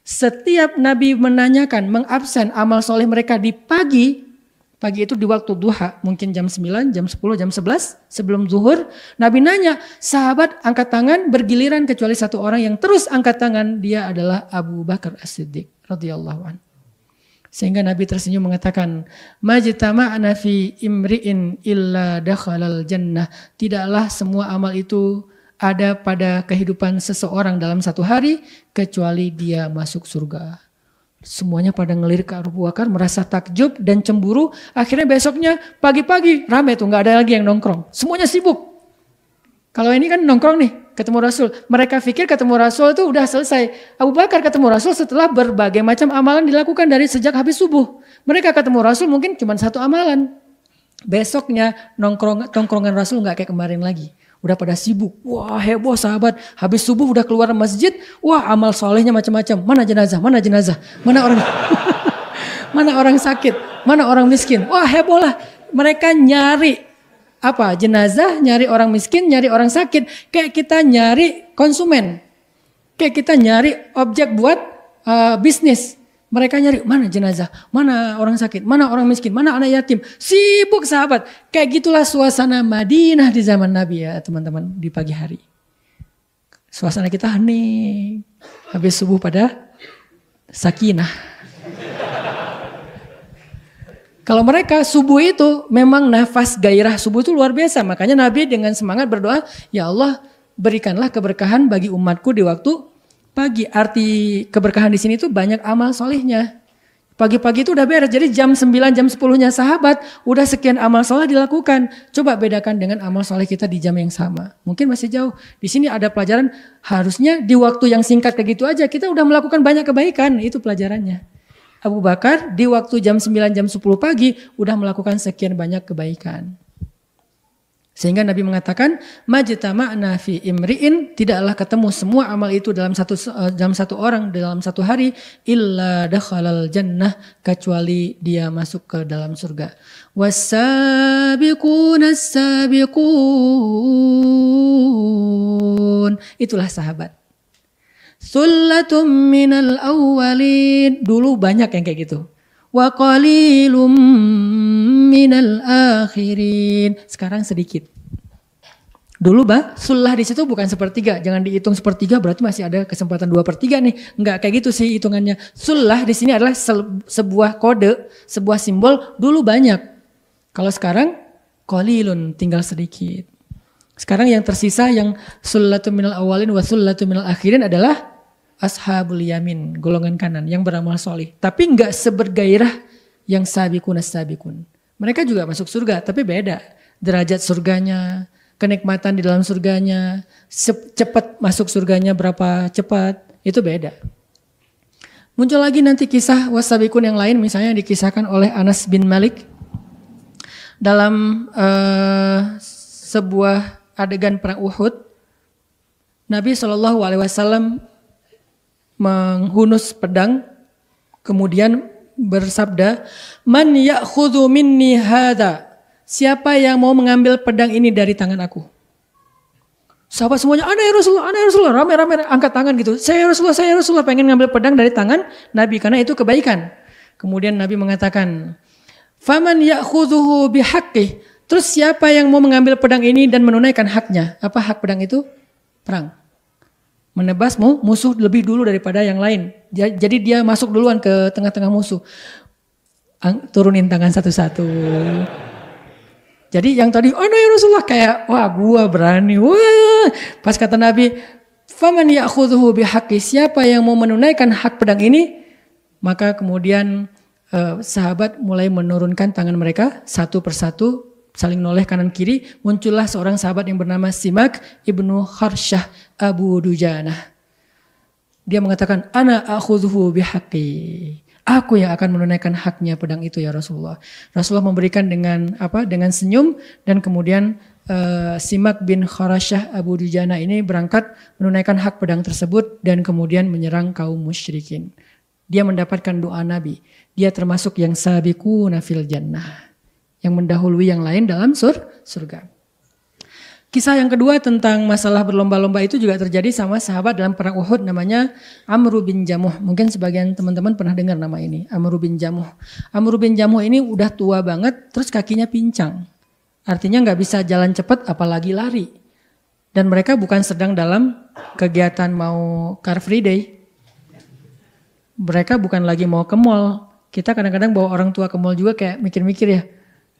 Setiap Nabi menanyakan, mengabsen amal soleh mereka di pagi itu di waktu duha, mungkin jam 9, jam 10, jam 11 sebelum zuhur. Nabi nanya, sahabat angkat tangan bergiliran kecuali satu orang yang terus angkat tangan, dia adalah Abu Bakar As-Siddiq radhiyallahu anhu. Sehingga Nabi tersenyum mengatakan, "Majtama'na fi imri'in illa dakhalal jannah." Tidaklah semua amal itu ada pada kehidupan seseorang dalam satu hari kecuali dia masuk surga. Semuanya pada ngelirik ke Abu Bakar, merasa takjub dan cemburu. Akhirnya besoknya pagi-pagi rame tuh, nggak ada lagi yang nongkrong. Semuanya sibuk. Kalau ini kan nongkrong nih, ketemu Rasul. Mereka pikir ketemu Rasul itu udah selesai. Abu Bakar ketemu Rasul setelah berbagai macam amalan dilakukan dari sejak habis subuh. Mereka ketemu Rasul mungkin cuma satu amalan. Besoknya tongkrongan Rasul nggak kayak kemarin lagi. Udah pada sibuk. Wah heboh sahabat. Habis subuh udah keluar masjid. Wah amal solehnya macam-macam. Mana jenazah? Mana jenazah? Mana orang mana orang sakit? Mana orang miskin? Wah heboh lah. Mereka nyari apa? Jenazah, nyari orang miskin, nyari orang sakit. Kayak kita nyari konsumen. Kayak kita nyari objek buat bisnis. Mereka nyari mana jenazah, mana orang sakit, mana orang miskin, mana anak yatim. Sibuk sahabat. Kayak gitulah suasana Madinah di zaman Nabi ya teman-teman di pagi hari. Suasana kita hening. Habis subuh pada sakinah. Kalau mereka subuh itu memang nafas gairah subuh itu luar biasa. Makanya Nabi dengan semangat berdoa, "Ya Allah berikanlah keberkahan bagi umatku di waktu pagi." Arti keberkahan di sini tuh banyak amal solehnya. Pagi-pagi itu udah beres. Jadi jam 9, jam 10-nya sahabat udah sekian amal soleh dilakukan. Coba bedakan dengan amal soleh kita di jam yang sama. Mungkin masih jauh. Di sini ada pelajaran harusnya di waktu yang singkat kayak gitu aja kita udah melakukan banyak kebaikan. Itu pelajarannya. Abu Bakar di waktu jam 9, jam 10 pagi udah melakukan sekian banyak kebaikan. Sehingga Nabi mengatakan, "Majtama'na fi imri'in," tidaklah ketemu semua amal itu dalam satu orang dalam satu hari, illa dakhalal jannah, kecuali dia masuk ke dalam surga. Was-sabiquna as-sabiqun. Itulah sahabat. Sullatum minal awwalin. Dulu banyak yang kayak gitu. Wa qalilum minal akhirin. Sekarang sedikit. Dulu sullah di situ bukan sepertiga. Jangan dihitung sepertiga berarti masih ada kesempatan 2/3 nih. Enggak kayak gitu sih hitungannya. Sullah di sini adalah sebuah kode, sebuah simbol. Dulu banyak. Kalau sekarang qalilun, tinggal sedikit. Sekarang yang tersisa yang sullatum minal awwalin wa sullatum minal akhirin adalah ashabul yamin, golongan kanan yang beramal soleh. Tapi enggak sebergairah yang sabiqun as-sabiqun. Mereka juga masuk surga, tapi beda. Derajat surganya, kenikmatan di dalam surganya, cepat masuk surganya berapa cepat, itu beda. Muncul lagi nanti kisah wasabiqun yang lain, misalnya yang dikisahkan oleh Anas bin Malik dalam sebuah adegan perang Uhud. Nabi SAW menghunus pedang, kemudian bersabda, "Man ya'khudhu minni hadza?" Siapa yang mau mengambil pedang ini dari tangan aku? Sahabat semuanya, "Ana ya Rasulullah." Rame-rame angkat tangan gitu. Saya ya Rasulullah, pengen ngambil pedang dari tangan Nabi karena itu kebaikan. Kemudian Nabi mengatakan, "Faman ya'khudhuhu bihaqqih?" Terus siapa yang mau mengambil pedang ini dan menunaikan haknya? Apa hak pedang itu? Perang. Menebas musuh lebih dulu daripada yang lain. Jadi dia masuk duluan ke tengah-tengah musuh. Turunin tangan satu-satu. Jadi yang tadi, "Oh no ya Rasulullah," kayak, wah gua berani. Wah. Pas kata Nabi, "Faman ya'khudhuhu bihaqqi?" Siapa yang mau menunaikan hak pedang ini? Maka kemudian sahabat mulai menurunkan tangan mereka satu persatu, saling noleh kanan kiri. Muncullah seorang sahabat yang bernama Simak ibnu Kharsyah Abu Dujanah. Dia mengatakan, "Ana akhudhuhu bihaqqi." Aku yang akan menunaikan haknya pedang itu ya Rasulullah. Rasulullah memberikan dengan senyum, dan kemudian Simak bin Kharsyah Abu Dujanah ini berangkat menunaikan hak pedang tersebut dan kemudian menyerang kaum musyrikin. Dia mendapatkan doa Nabi. Dia termasuk yang sabiquna fil jannah, yang mendahului yang lain dalam surga. Kisah yang kedua tentang masalah berlomba-lomba itu juga terjadi sama sahabat dalam perang Uhud, namanya Amr bin Jamuh. Mungkin sebagian teman-teman pernah dengar nama ini, Amr bin Jamuh. Amr bin Jamuh ini udah tua banget, terus kakinya pincang. Artinya nggak bisa jalan cepat apalagi lari. Dan mereka bukan sedang dalam kegiatan mau Car Free Day. Mereka bukan lagi mau ke mall. Kita kadang-kadang bawa orang tua ke mall juga kayak mikir-mikir ya.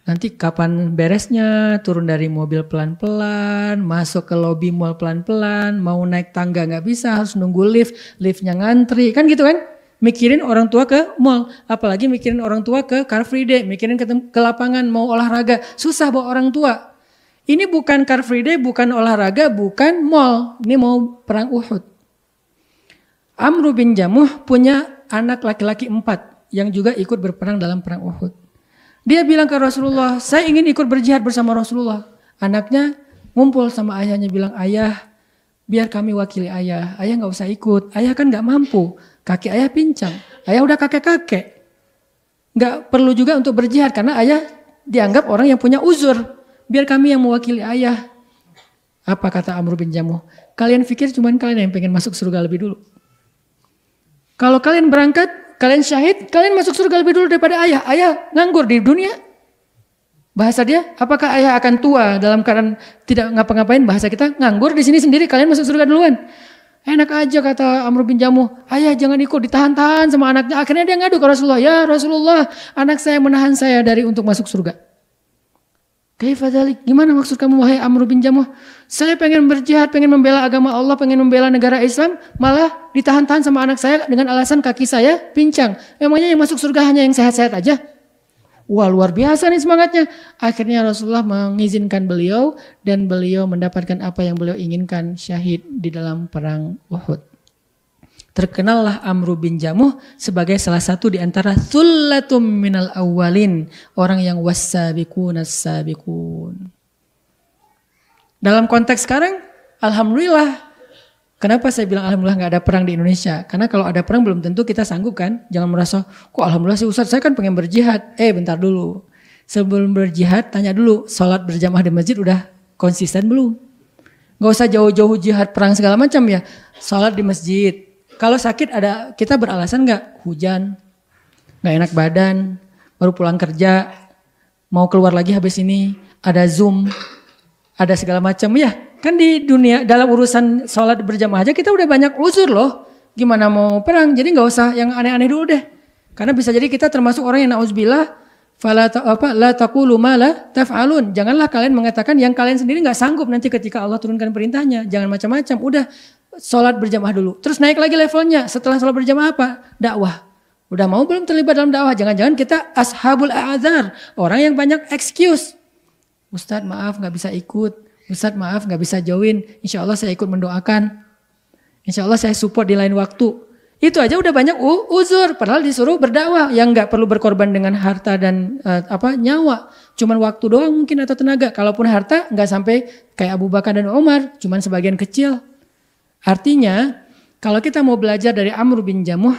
Nanti kapan beresnya, turun dari mobil pelan-pelan, masuk ke lobi mall pelan-pelan, mau naik tangga nggak bisa, harus nunggu liftnya ngantri, kan gitu kan? Mikirin orang tua ke mall, apalagi mikirin orang tua ke Car Free Day, mikirin ke lapangan mau olahraga, susah bawa orang tua. Ini bukan Car Free Day, bukan olahraga, bukan mall, ini mau perang Uhud. Amr bin Jamuh punya anak laki-laki 4 yang juga ikut berperang dalam perang Uhud. Dia bilang ke Rasulullah, "Saya ingin ikut berjihad bersama Rasulullah." Anaknya ngumpul sama ayahnya bilang, "Ayah, biar kami wakili ayah. Ayah gak usah ikut. Ayah kan gak mampu. Kaki ayah pincang. Ayah udah kakek-kakek. Gak perlu juga untuk berjihad karena ayah dianggap orang yang punya uzur. Biar kami yang mewakili ayah." Apa kata Amr bin Jamuh? "Kalian pikir cuman kalian yang pengen masuk surga lebih dulu? Kalau kalian berangkat, kalian syahid, kalian masuk surga lebih dulu daripada ayah. Ayah nganggur di dunia." Bahasa dia, apakah ayah akan tua dalam keadaan tidak ngapa-ngapain? Bahasa kita, nganggur di sini sendiri, kalian masuk surga duluan. Enak aja kata Amr bin Jamuh, "Ayah jangan ikut, ditahan-tahan sama anaknya." Akhirnya dia ngadu ke Rasulullah, "Ya Rasulullah, anak saya menahan saya dari untuk masuk surga." "Kaifa dzalik? Gimana maksud kamu wahai Amr bin Jamuh? Saya pengen berjihad, pengen membela agama Allah, pengen membela negara Islam, malah ditahan-tahan sama anak saya dengan alasan kaki saya pincang. Emangnya yang masuk surga hanya yang sehat-sehat aja?" Wah, luar biasa nih semangatnya. Akhirnya Rasulullah mengizinkan beliau dan beliau mendapatkan apa yang beliau inginkan, syahid di dalam perang Uhud. Terkenallah Amr bin Jamuh sebagai salah satu di antara thullatum minal awwalin, orang yang wassabiqun as-sabiqun. Dalam konteks sekarang, alhamdulillah. Kenapa saya bilang alhamdulillah nggak ada perang di Indonesia? Karena kalau ada perang belum tentu kita sanggup kan. Jangan merasa, "Kok alhamdulillah sih Ustaz, saya kan pengen berjihad." Bentar dulu. Sebelum berjihad tanya dulu, sholat berjamaah di masjid udah konsisten belum? Nggak usah jauh-jauh jihad perang segala macam ya. Sholat di masjid. Kalau sakit kita beralasan nggak? Hujan, nggak enak badan, baru pulang kerja, mau keluar lagi habis ini, ada Zoom, ada segala macam ya. Kan di dunia dalam urusan sholat berjamaah aja kita udah banyak uzur loh. Gimana mau perang? Jadi nggak usah yang aneh-aneh dulu deh. Karena bisa jadi kita termasuk orang yang na'udzubillah, la taqulu ma la taf'alun. Janganlah kalian mengatakan yang kalian sendiri nggak sanggup nanti ketika Allah turunkan perintahnya. Jangan macam-macam. Udah sholat berjamaah dulu. Terus naik lagi levelnya. Setelah sholat berjamaah apa? Dakwah. Udah mau belum terlibat dalam dakwah? Jangan-jangan kita ashabul a'adzar. Orang yang banyak excuse. "Ustadz maaf gak bisa ikut. Ustadz maaf gak bisa join. Insya Allah saya ikut mendoakan. Insya Allah saya support di lain waktu." Itu aja udah banyak uzur. Padahal disuruh berdakwah. Yang gak perlu berkorban dengan harta dan nyawa. Cuman waktu doang mungkin atau tenaga. Kalaupun harta gak sampai kayak Abu Bakar dan Umar. Cuman sebagian kecil. Artinya kalau kita mau belajar dari Amr bin Jamuh,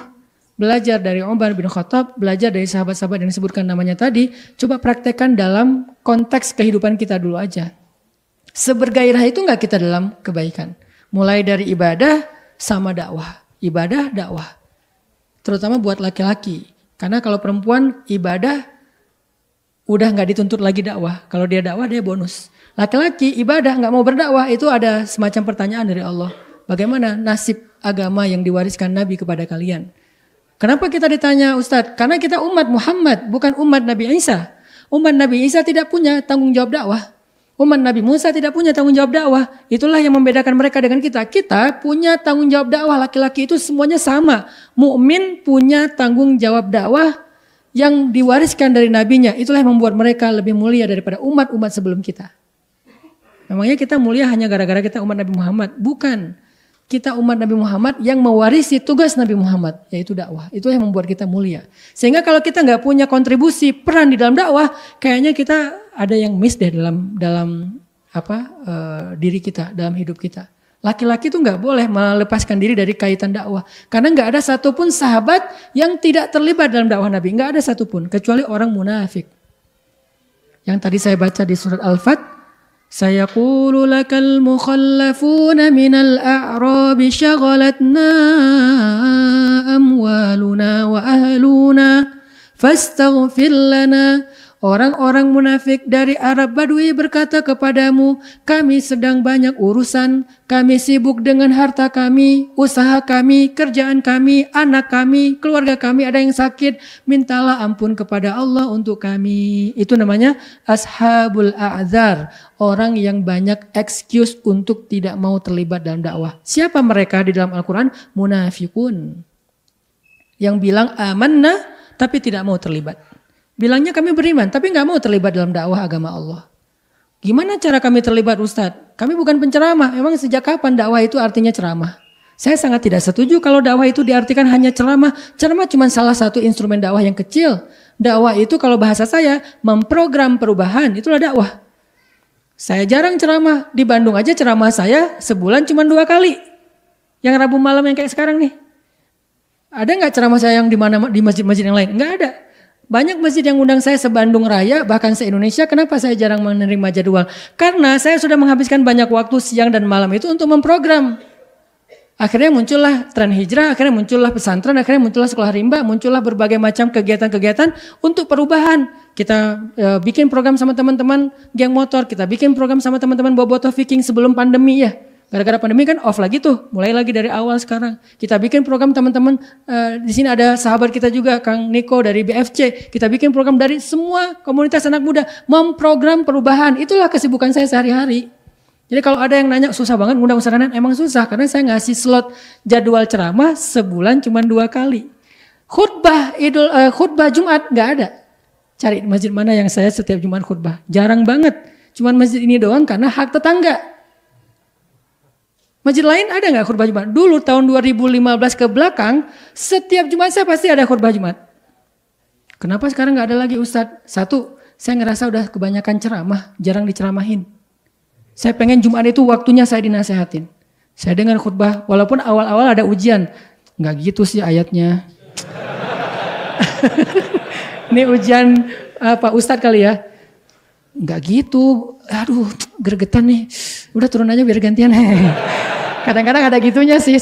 belajar dari Umar bin Khattab, belajar dari sahabat-sahabat yang disebutkan namanya tadi, coba praktekkan dalam konteks kehidupan kita dulu aja. Sebergairah itu enggak kita dalam kebaikan. Mulai dari ibadah sama dakwah. Ibadah, dakwah. Terutama buat laki-laki. Karena kalau perempuan ibadah udah nggak dituntut lagi dakwah. Kalau dia dakwah dia bonus. Laki-laki ibadah nggak mau berdakwah itu ada semacam pertanyaan dari Allah. Bagaimana nasib agama yang diwariskan Nabi kepada kalian? Kenapa kita ditanya Ustadz? Karena kita umat Muhammad, bukan umat Nabi Isa. Umat Nabi Isa tidak punya tanggung jawab dakwah. Umat Nabi Musa tidak punya tanggung jawab dakwah. Itulah yang membedakan mereka dengan kita. Kita punya tanggung jawab dakwah. Laki-laki itu semuanya sama. Mukmin punya tanggung jawab dakwah yang diwariskan dari nabinya. Itulah yang membuat mereka lebih mulia daripada umat-umat sebelum kita. Memangnya kita mulia hanya gara-gara kita umat Nabi Muhammad? Bukan. Kita umat Nabi Muhammad yang mewarisi tugas Nabi Muhammad, yaitu dakwah. Itu yang membuat kita mulia. Sehingga kalau kita nggak punya kontribusi peran di dalam dakwah, kayaknya kita ada yang miss deh dalam diri kita, dalam hidup kita. Laki-laki itu nggak boleh melepaskan diri dari kaitan dakwah, karena nggak ada satupun sahabat yang tidak terlibat dalam dakwah Nabi, nggak ada satupun kecuali orang munafik. Yang tadi saya baca di surat Al-Fat. Sayaqulu lakal mukhallafuna minal a'rabi syaghalatna amwaluna wa ahluna fastaghfir lana. Orang-orang munafik dari Arab Badui berkata kepadamu, kami sedang banyak urusan, kami sibuk dengan harta kami, usaha kami, kerjaan kami, anak kami, keluarga kami ada yang sakit, mintalah ampun kepada Allah untuk kami. Itu namanya ashabul a'zar, orang yang banyak excuse untuk tidak mau terlibat dalam dakwah. Siapa mereka di dalam Al-Quran? Munafikun. Yang bilang amanna tapi tidak mau terlibat. Bilangnya kami beriman, tapi nggak mau terlibat dalam dakwah agama Allah. Gimana cara kami terlibat Ustadz? Kami bukan penceramah, emang sejak kapan dakwah itu artinya ceramah? Saya sangat tidak setuju kalau dakwah itu diartikan hanya ceramah. Ceramah cuma salah satu instrumen dakwah yang kecil. Dakwah itu kalau bahasa saya, memprogram perubahan, itulah dakwah. Saya jarang ceramah, di Bandung aja ceramah saya sebulan cuma 2 kali. Yang Rabu malam yang kayak sekarang nih. Ada nggak ceramah saya yang di masjid-masjid yang lain? Nggak ada. Banyak masjid yang undang saya se-Bandung Raya, bahkan se-Indonesia. Kenapa saya jarang menerima jadwal? Karena saya sudah menghabiskan banyak waktu siang dan malam itu untuk memprogram. Akhirnya muncullah tren hijrah, akhirnya muncullah pesantren, akhirnya muncullah sekolah rimba, muncullah berbagai macam kegiatan-kegiatan untuk perubahan. Kita bikin program sama teman-teman geng motor, kita bikin program sama teman-teman bobotoh viking sebelum pandemi ya. Gara-gara pandemi kan off lagi tuh, mulai lagi dari awal sekarang. Kita bikin program teman-teman, di sini ada sahabat kita juga, Kang Niko dari BFC. Kita bikin program dari semua komunitas anak muda, memprogram perubahan. Itulah kesibukan saya sehari-hari. Jadi kalau ada yang nanya susah banget ngundang Ustaz Ranan, emang susah karena saya ngasih slot jadwal ceramah sebulan cuma 2 kali. Khutbah Jumat nggak ada. Cari masjid mana yang saya setiap Jumat khutbah. Jarang banget. Cuman masjid ini doang karena hak tetangga. Masjid lain ada nggak khutbah Jumat? Dulu tahun 2015 ke belakang, setiap Jumat saya pasti ada khutbah Jumat. Kenapa sekarang nggak ada lagi Ustadz? Satu, saya ngerasa udah kebanyakan ceramah, jarang diceramahin. Saya pengen Jumat itu waktunya saya dinasehatin. Saya dengar khutbah, walaupun awal-awal ada ujian. Nggak gitu sih ayatnya. Ini ujian Pak Ustadz kali ya. Nggak gitu, aduh gregetan nih. Udah turun aja biar gantian. Kadang-kadang ada gitunya sih,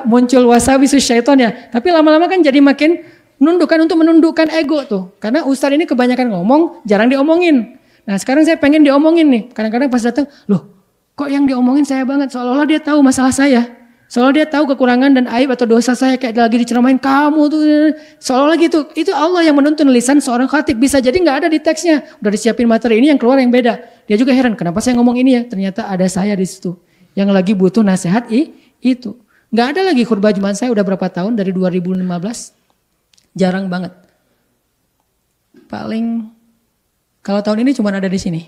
muncul wasawisus syaiton ya. Tapi lama-lama kan jadi makin menundukkan untuk menundukkan ego tuh. Karena Ustadz ini kebanyakan ngomong, jarang diomongin. Nah sekarang saya pengen diomongin nih. Kadang-kadang pas datang, loh kok yang diomongin saya banget? Seolah-olah dia tahu masalah saya. Seolah dia tahu kekurangan dan aib atau dosa saya kayak lagi diceramahin kamu tuh. Seolah-olah gitu. Itu Allah yang menuntun lisan seorang khatib. Bisa jadi nggak ada di teksnya. Udah disiapin materi ini yang keluar yang beda. Dia juga heran kenapa saya ngomong ini ya. Ternyata ada saya di situ. Yang lagi butuh nasihat itu. Nggak ada lagi khutbah Jumat saya udah berapa tahun dari 2015. Jarang banget. Paling kalau tahun ini cuma ada di sini.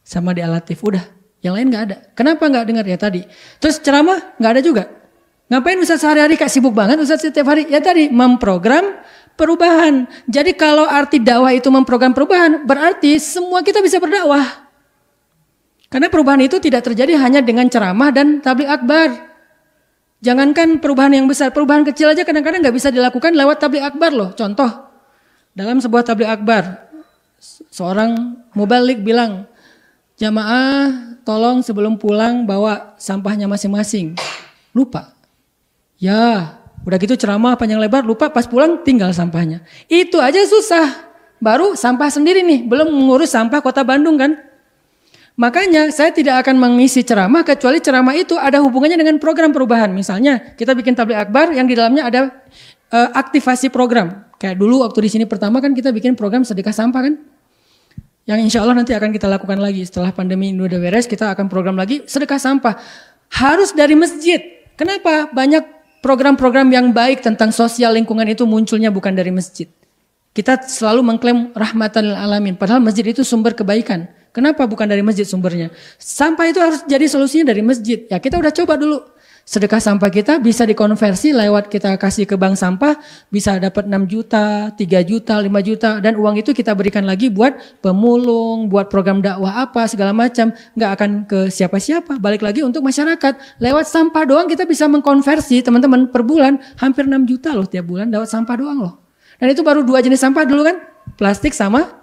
Sama di Al-Latif udah. Yang lain nggak ada. Kenapa nggak dengar ya tadi? Terus ceramah nggak ada juga. Ngapain Ustaz sehari-hari kayak sibuk banget Ustaz setiap hari? Ya tadi memprogram perubahan. Jadi kalau arti dakwah itu memprogram perubahan, berarti semua kita bisa berdakwah. Karena perubahan itu tidak terjadi hanya dengan ceramah dan tabligh akbar. Jangankan perubahan yang besar, perubahan kecil aja kadang-kadang nggak bisa dilakukan lewat tabligh akbar loh. Contoh, dalam sebuah tabligh akbar, seorang mubalik bilang, jamaah tolong sebelum pulang bawa sampahnya masing-masing. Lupa. Ya, udah gitu ceramah panjang lebar, lupa pas pulang tinggal sampahnya. Itu aja susah. Baru sampah sendiri nih, belum mengurus sampah kota Bandung kan. Makanya saya tidak akan mengisi ceramah kecuali ceramah itu ada hubungannya dengan program perubahan. Misalnya kita bikin tabligh akbar yang di dalamnya ada aktivasi program. Kayak dulu waktu di sini pertama kan kita bikin program sedekah sampah kan. Yang insya Allah nanti akan kita lakukan lagi setelah pandemi ini udah beres, kita akan program lagi sedekah sampah. Harus dari masjid. Kenapa? Banyak program-program yang baik tentang sosial lingkungan itu munculnya bukan dari masjid. Kita selalu mengklaim rahmatan lil alamin, padahal masjid itu sumber kebaikan. Kenapa bukan dari masjid sumbernya? Sampah itu harus jadi solusinya dari masjid. Ya kita udah coba dulu. Sedekah sampah kita bisa dikonversi lewat kita kasih ke bank sampah, bisa dapat 6 juta, 3 juta, 5 juta. Dan uang itu kita berikan lagi buat pemulung, buat program dakwah apa, segala macam. Nggak akan ke siapa-siapa, balik lagi untuk masyarakat. Lewat sampah doang kita bisa mengkonversi teman-teman per bulan, hampir 6 juta loh tiap bulan lewat sampah doang loh. Dan itu baru 2 jenis sampah dulu kan, plastik sama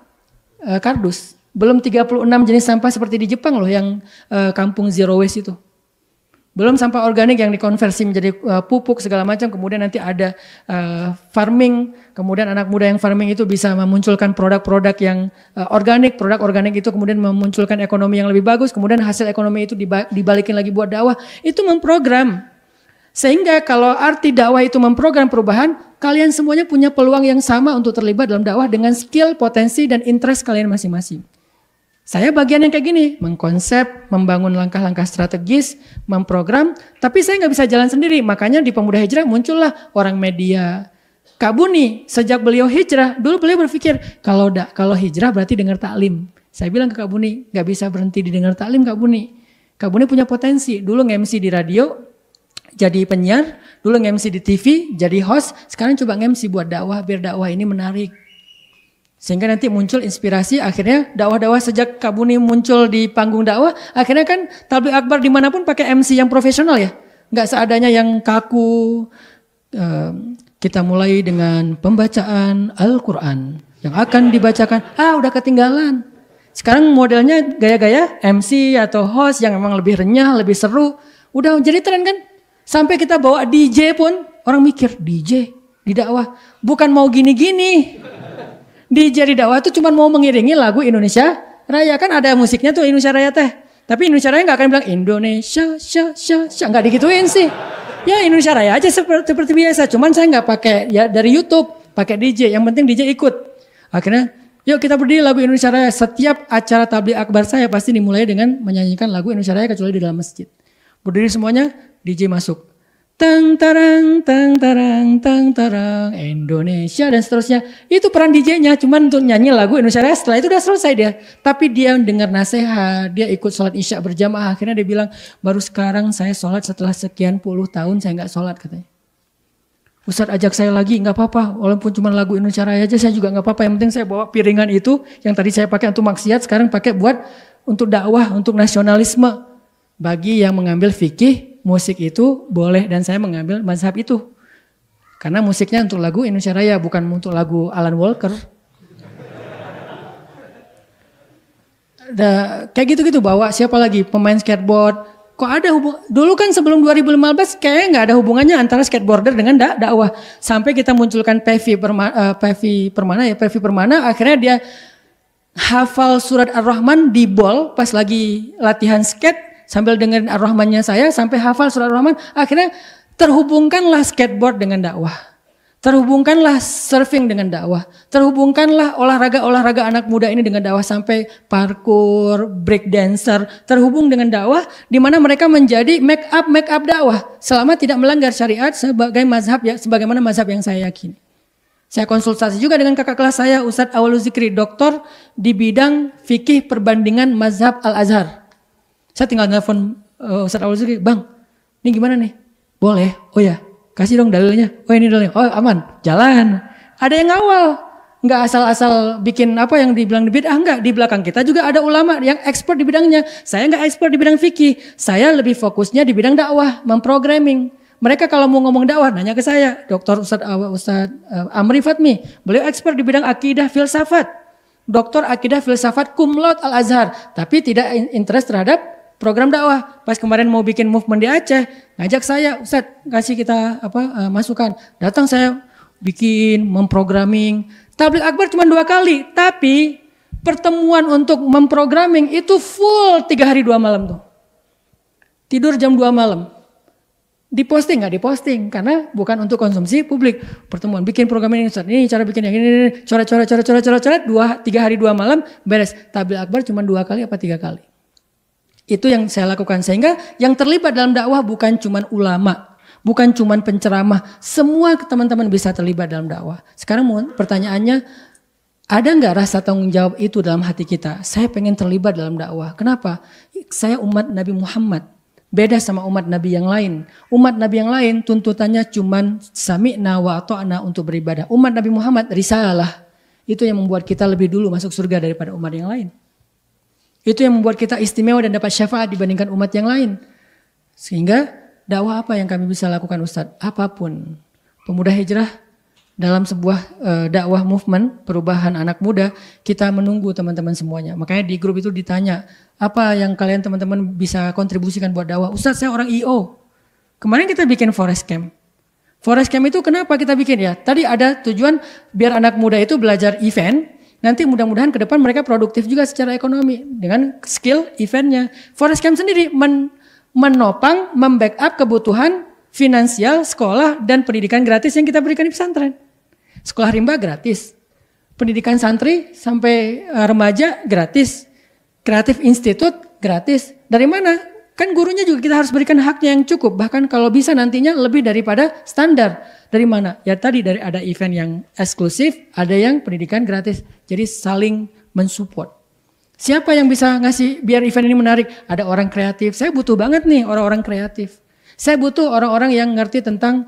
kardus. Belum 36 jenis sampah seperti di Jepang loh yang kampung zero waste itu. Belum sampah organik yang dikonversi menjadi pupuk segala macam. Kemudian nanti ada farming. Kemudian anak muda yang farming itu bisa memunculkan produk-produk yang organik. Produk organik itu kemudian memunculkan ekonomi yang lebih bagus. Kemudian hasil ekonomi itu dibalikin lagi buat dakwah. Itu memprogram. Sehingga kalau arti dakwah itu memprogram perubahan, kalian semuanya punya peluang yang sama untuk terlibat dalam dakwah dengan skill, potensi, dan interest kalian masing-masing. Saya bagian yang kayak gini, mengkonsep, membangun langkah-langkah strategis, memprogram, tapi saya nggak bisa jalan sendiri. Makanya di Pemuda Hijrah muncullah orang media. Kak Buni, sejak beliau hijrah, dulu beliau berpikir, kalau hijrah berarti dengar taklim. Saya bilang ke Kak Buni, nggak bisa berhenti didengar taklim Kak Buni. Kak Buni punya potensi, dulu nge-MC di radio, jadi penyiar, dulu nge-MC di TV, jadi host, sekarang coba nge-MC buat dakwah, biar dakwah ini menarik. Sehingga nanti muncul inspirasi, akhirnya dakwah-dakwah sejak Kak Buni muncul di panggung dakwah, akhirnya kan tabligh akbar dimanapun pakai MC yang profesional ya. Nggak seadanya yang kaku. Kita mulai dengan pembacaan Al-Quran yang akan dibacakan, udah ketinggalan. Sekarang modelnya gaya-gaya MC atau host yang memang lebih renyah, lebih seru. Udah jadi tren kan? Sampai kita bawa DJ pun, orang mikir DJ di dakwah. Bukan mau gini-gini. DJ di dakwah itu cuma mau mengiringi lagu Indonesia Raya. Kan ada musiknya tuh Indonesia Raya teh. Tapi Indonesia Raya gak akan bilang Indonesia, gak digituin sih. Ya Indonesia Raya aja seperti biasa. Cuman saya gak pakai ya dari YouTube, pakai DJ. Yang penting DJ ikut. Akhirnya yuk kita berdiri lagu Indonesia Raya. Setiap acara tabligh akbar saya pasti dimulai dengan menyanyikan lagu Indonesia Raya kecuali di dalam masjid. Berdiri semuanya, DJ masuk. Tang tarang, Indonesia dan seterusnya. Itu peran DJ-nya, cuman untuk nyanyi lagu Indonesia Raya. Setelah itu udah selesai dia. Tapi dia dengar nasihat, dia ikut sholat isya berjamaah. Akhirnya dia bilang, baru sekarang saya sholat setelah sekian puluh tahun saya gak sholat katanya. Ustadz ajak saya lagi, gak apa-apa. Walaupun cuma lagu Indonesia Raya aja saya juga gak apa-apa. Yang penting saya bawa piringan itu, yang tadi saya pakai untuk maksiat, sekarang pakai buat untuk dakwah, untuk nasionalisme. Bagi yang mengambil fikih, musik itu boleh dan saya mengambil mazhab itu. Karena musiknya untuk lagu Indonesia Raya, bukan untuk lagu Alan Walker. Kayak gitu-gitu bawa siapa lagi? Pemain skateboard. Kok ada dulu kan sebelum 2015 kayaknya nggak ada hubungannya antara skateboarder dengan dakwah. Sampai kita munculkan Pevi Permana, akhirnya dia hafal surat Ar-Rahman di bol pas lagi latihan skate. Sambil dengerin Ar-Rahmannya saya sampai hafal surat Ar-Rahman. Akhirnya terhubungkanlah skateboard dengan dakwah. Terhubungkanlah surfing dengan dakwah. Terhubungkanlah olahraga anak muda ini dengan dakwah. Sampai parkour, break dancer. Terhubung dengan dakwah. Di mana mereka menjadi make up dakwah. Selama tidak melanggar syariat sebagai mazhab ya, sebagaimana mazhab yang saya yakini. Saya konsultasi juga dengan kakak kelas saya Ustadz Awalul Zikri. Doktor di bidang fikih perbandingan mazhab Al-Azhar. Saya tinggal nelfon Ustadz Awalul Zikri, Bang, ini gimana nih? Boleh? Oh ya, kasih dong dalilnya. Oh ini dalilnya, oh aman, jalan. Ada yang ngawal, nggak asal-asal bikin apa yang dibilang di bid'ah, enggak. Di belakang kita juga ada ulama yang expert di bidangnya. Saya nggak expert di bidang fikih, saya lebih fokusnya di bidang dakwah, memprogramming. Mereka kalau mau ngomong dakwah nanya ke saya, Dr. Ustadz Amri Fatmi. Beliau expert di bidang akidah filsafat. Doktor akidah filsafat cum laude Al-Azhar. Tapi tidak interest terhadap program dakwah. Pas kemarin mau bikin movement di Aceh, ngajak saya, Ustadz kasih kita masukan. Datang saya bikin, memprogramming. Tabligh akbar cuma 2 kali. Tapi pertemuan untuk memprogramming itu full 3 hari 2 malam tuh. Tidur jam 2 malam. Diposting nggak diposting karena bukan untuk konsumsi publik. Pertemuan bikin program ini cara bikin yang ini coret 3 hari 2 malam beres. Tabligh akbar cuma 2 kali apa 3 kali. Itu yang saya lakukan sehingga yang terlibat dalam dakwah bukan cuma ulama, bukan cuma penceramah, semua teman-teman bisa terlibat dalam dakwah. Sekarang pertanyaannya, ada nggak rasa tanggung jawab itu dalam hati kita? Saya pengen terlibat dalam dakwah. Kenapa? Saya umat Nabi Muhammad. Beda sama umat Nabi yang lain. Umat Nabi yang lain tuntutannya cuman sami'na wa ata'na untuk beribadah. Umat Nabi Muhammad risalah. Itu yang membuat kita lebih dulu masuk surga daripada umat yang lain. Itu yang membuat kita istimewa dan dapat syafaat dibandingkan umat yang lain. Sehingga dakwah apa yang kami bisa lakukan Ustadz? Apapun. Pemuda Hijrah dalam sebuah dakwah movement perubahan anak muda, kita menunggu teman-teman semuanya. Makanya di grup itu ditanya, apa yang kalian teman-teman bisa kontribusikan buat dakwah? Ustadz, saya orang IO. Kemarin kita bikin forest camp. Forest camp itu kenapa kita bikin ya? Tadi ada tujuan biar anak muda itu belajar event, nanti mudah-mudahan ke depan mereka produktif juga secara ekonomi dengan skill eventnya. Forest camp sendiri menopang, membackup kebutuhan finansial, sekolah, dan pendidikan gratis yang kita berikan di pesantren. Sekolah rimba gratis, pendidikan santri sampai remaja gratis, kreatif institut gratis. Dari mana? Kan gurunya juga kita harus berikan haknya yang cukup. Bahkan kalau bisa nantinya lebih daripada standar. Dari mana? Ya tadi dari ada event yang eksklusif, ada yang pendidikan gratis. Jadi saling mensupport. Siapa yang bisa ngasih biar event ini menarik? Ada orang kreatif. Saya butuh banget nih orang-orang kreatif. Saya butuh orang-orang yang ngerti tentang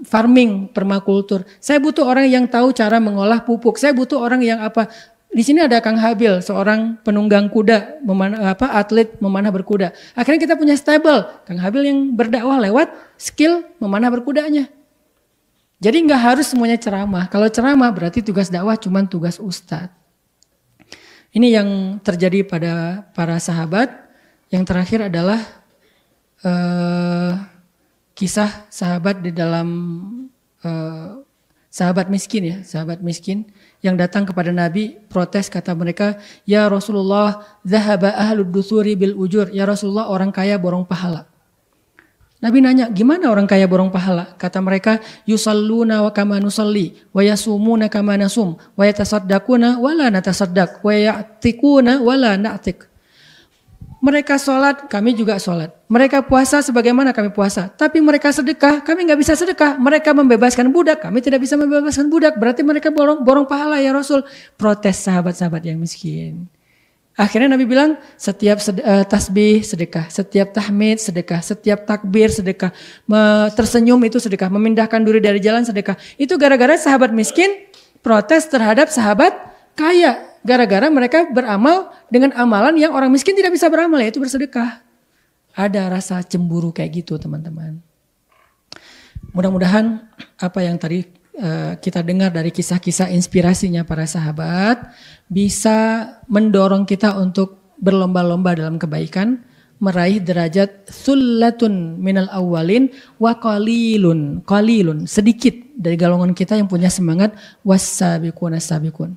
farming, permakultur. Saya butuh orang yang tahu cara mengolah pupuk. Saya butuh orang yang apa? Di sini ada Kang Habil, seorang penunggang kuda, atlet memanah berkuda. Akhirnya kita punya stable, Kang Habil yang berdakwah lewat skill memanah berkudanya. Jadi nggak harus semuanya ceramah. Kalau ceramah berarti tugas dakwah cuma tugas ustadz. Ini yang terjadi pada para sahabat. Yang terakhir adalah kisah sahabat di dalam sahabat miskin ya, sahabat miskin yang datang kepada Nabi protes, kata mereka, ya Rasulullah, zahaba ahlud dusuri bil ujur, ya Rasulullah orang kaya borong pahala. Nabi nanya, gimana orang kaya borong pahala? Kata mereka, yusalluna wa kama nusalli, wa yasumuna kama nasum, wa yatasaddaquna wa la natasaddaq, wa ya'tikuna wa la na'tik. Mereka sholat, kami juga sholat. Mereka puasa sebagaimana kami puasa. Tapi mereka sedekah, kami nggak bisa sedekah. Mereka membebaskan budak, kami tidak bisa membebaskan budak. Berarti mereka borong pahala ya Rasul. Protes sahabat-sahabat yang miskin. Akhirnya Nabi bilang, setiap tasbih sedekah, setiap tahmid sedekah, setiap takbir sedekah, tersenyum itu sedekah, memindahkan duri dari jalan sedekah. Itu gara-gara sahabat miskin protes terhadap sahabat kaya. Gara-gara mereka beramal dengan amalan yang orang miskin tidak bisa beramal, yaitu bersedekah. Ada rasa cemburu kayak gitu teman-teman. Mudah-mudahan apa yang tadi kita dengar dari kisah-kisah inspirasinya para sahabat bisa mendorong kita untuk berlomba-lomba dalam kebaikan, meraih derajat sullatun minal awwalin wa qalilun sedikit dari golongan kita yang punya semangat was-sabiqun as-sabiqun.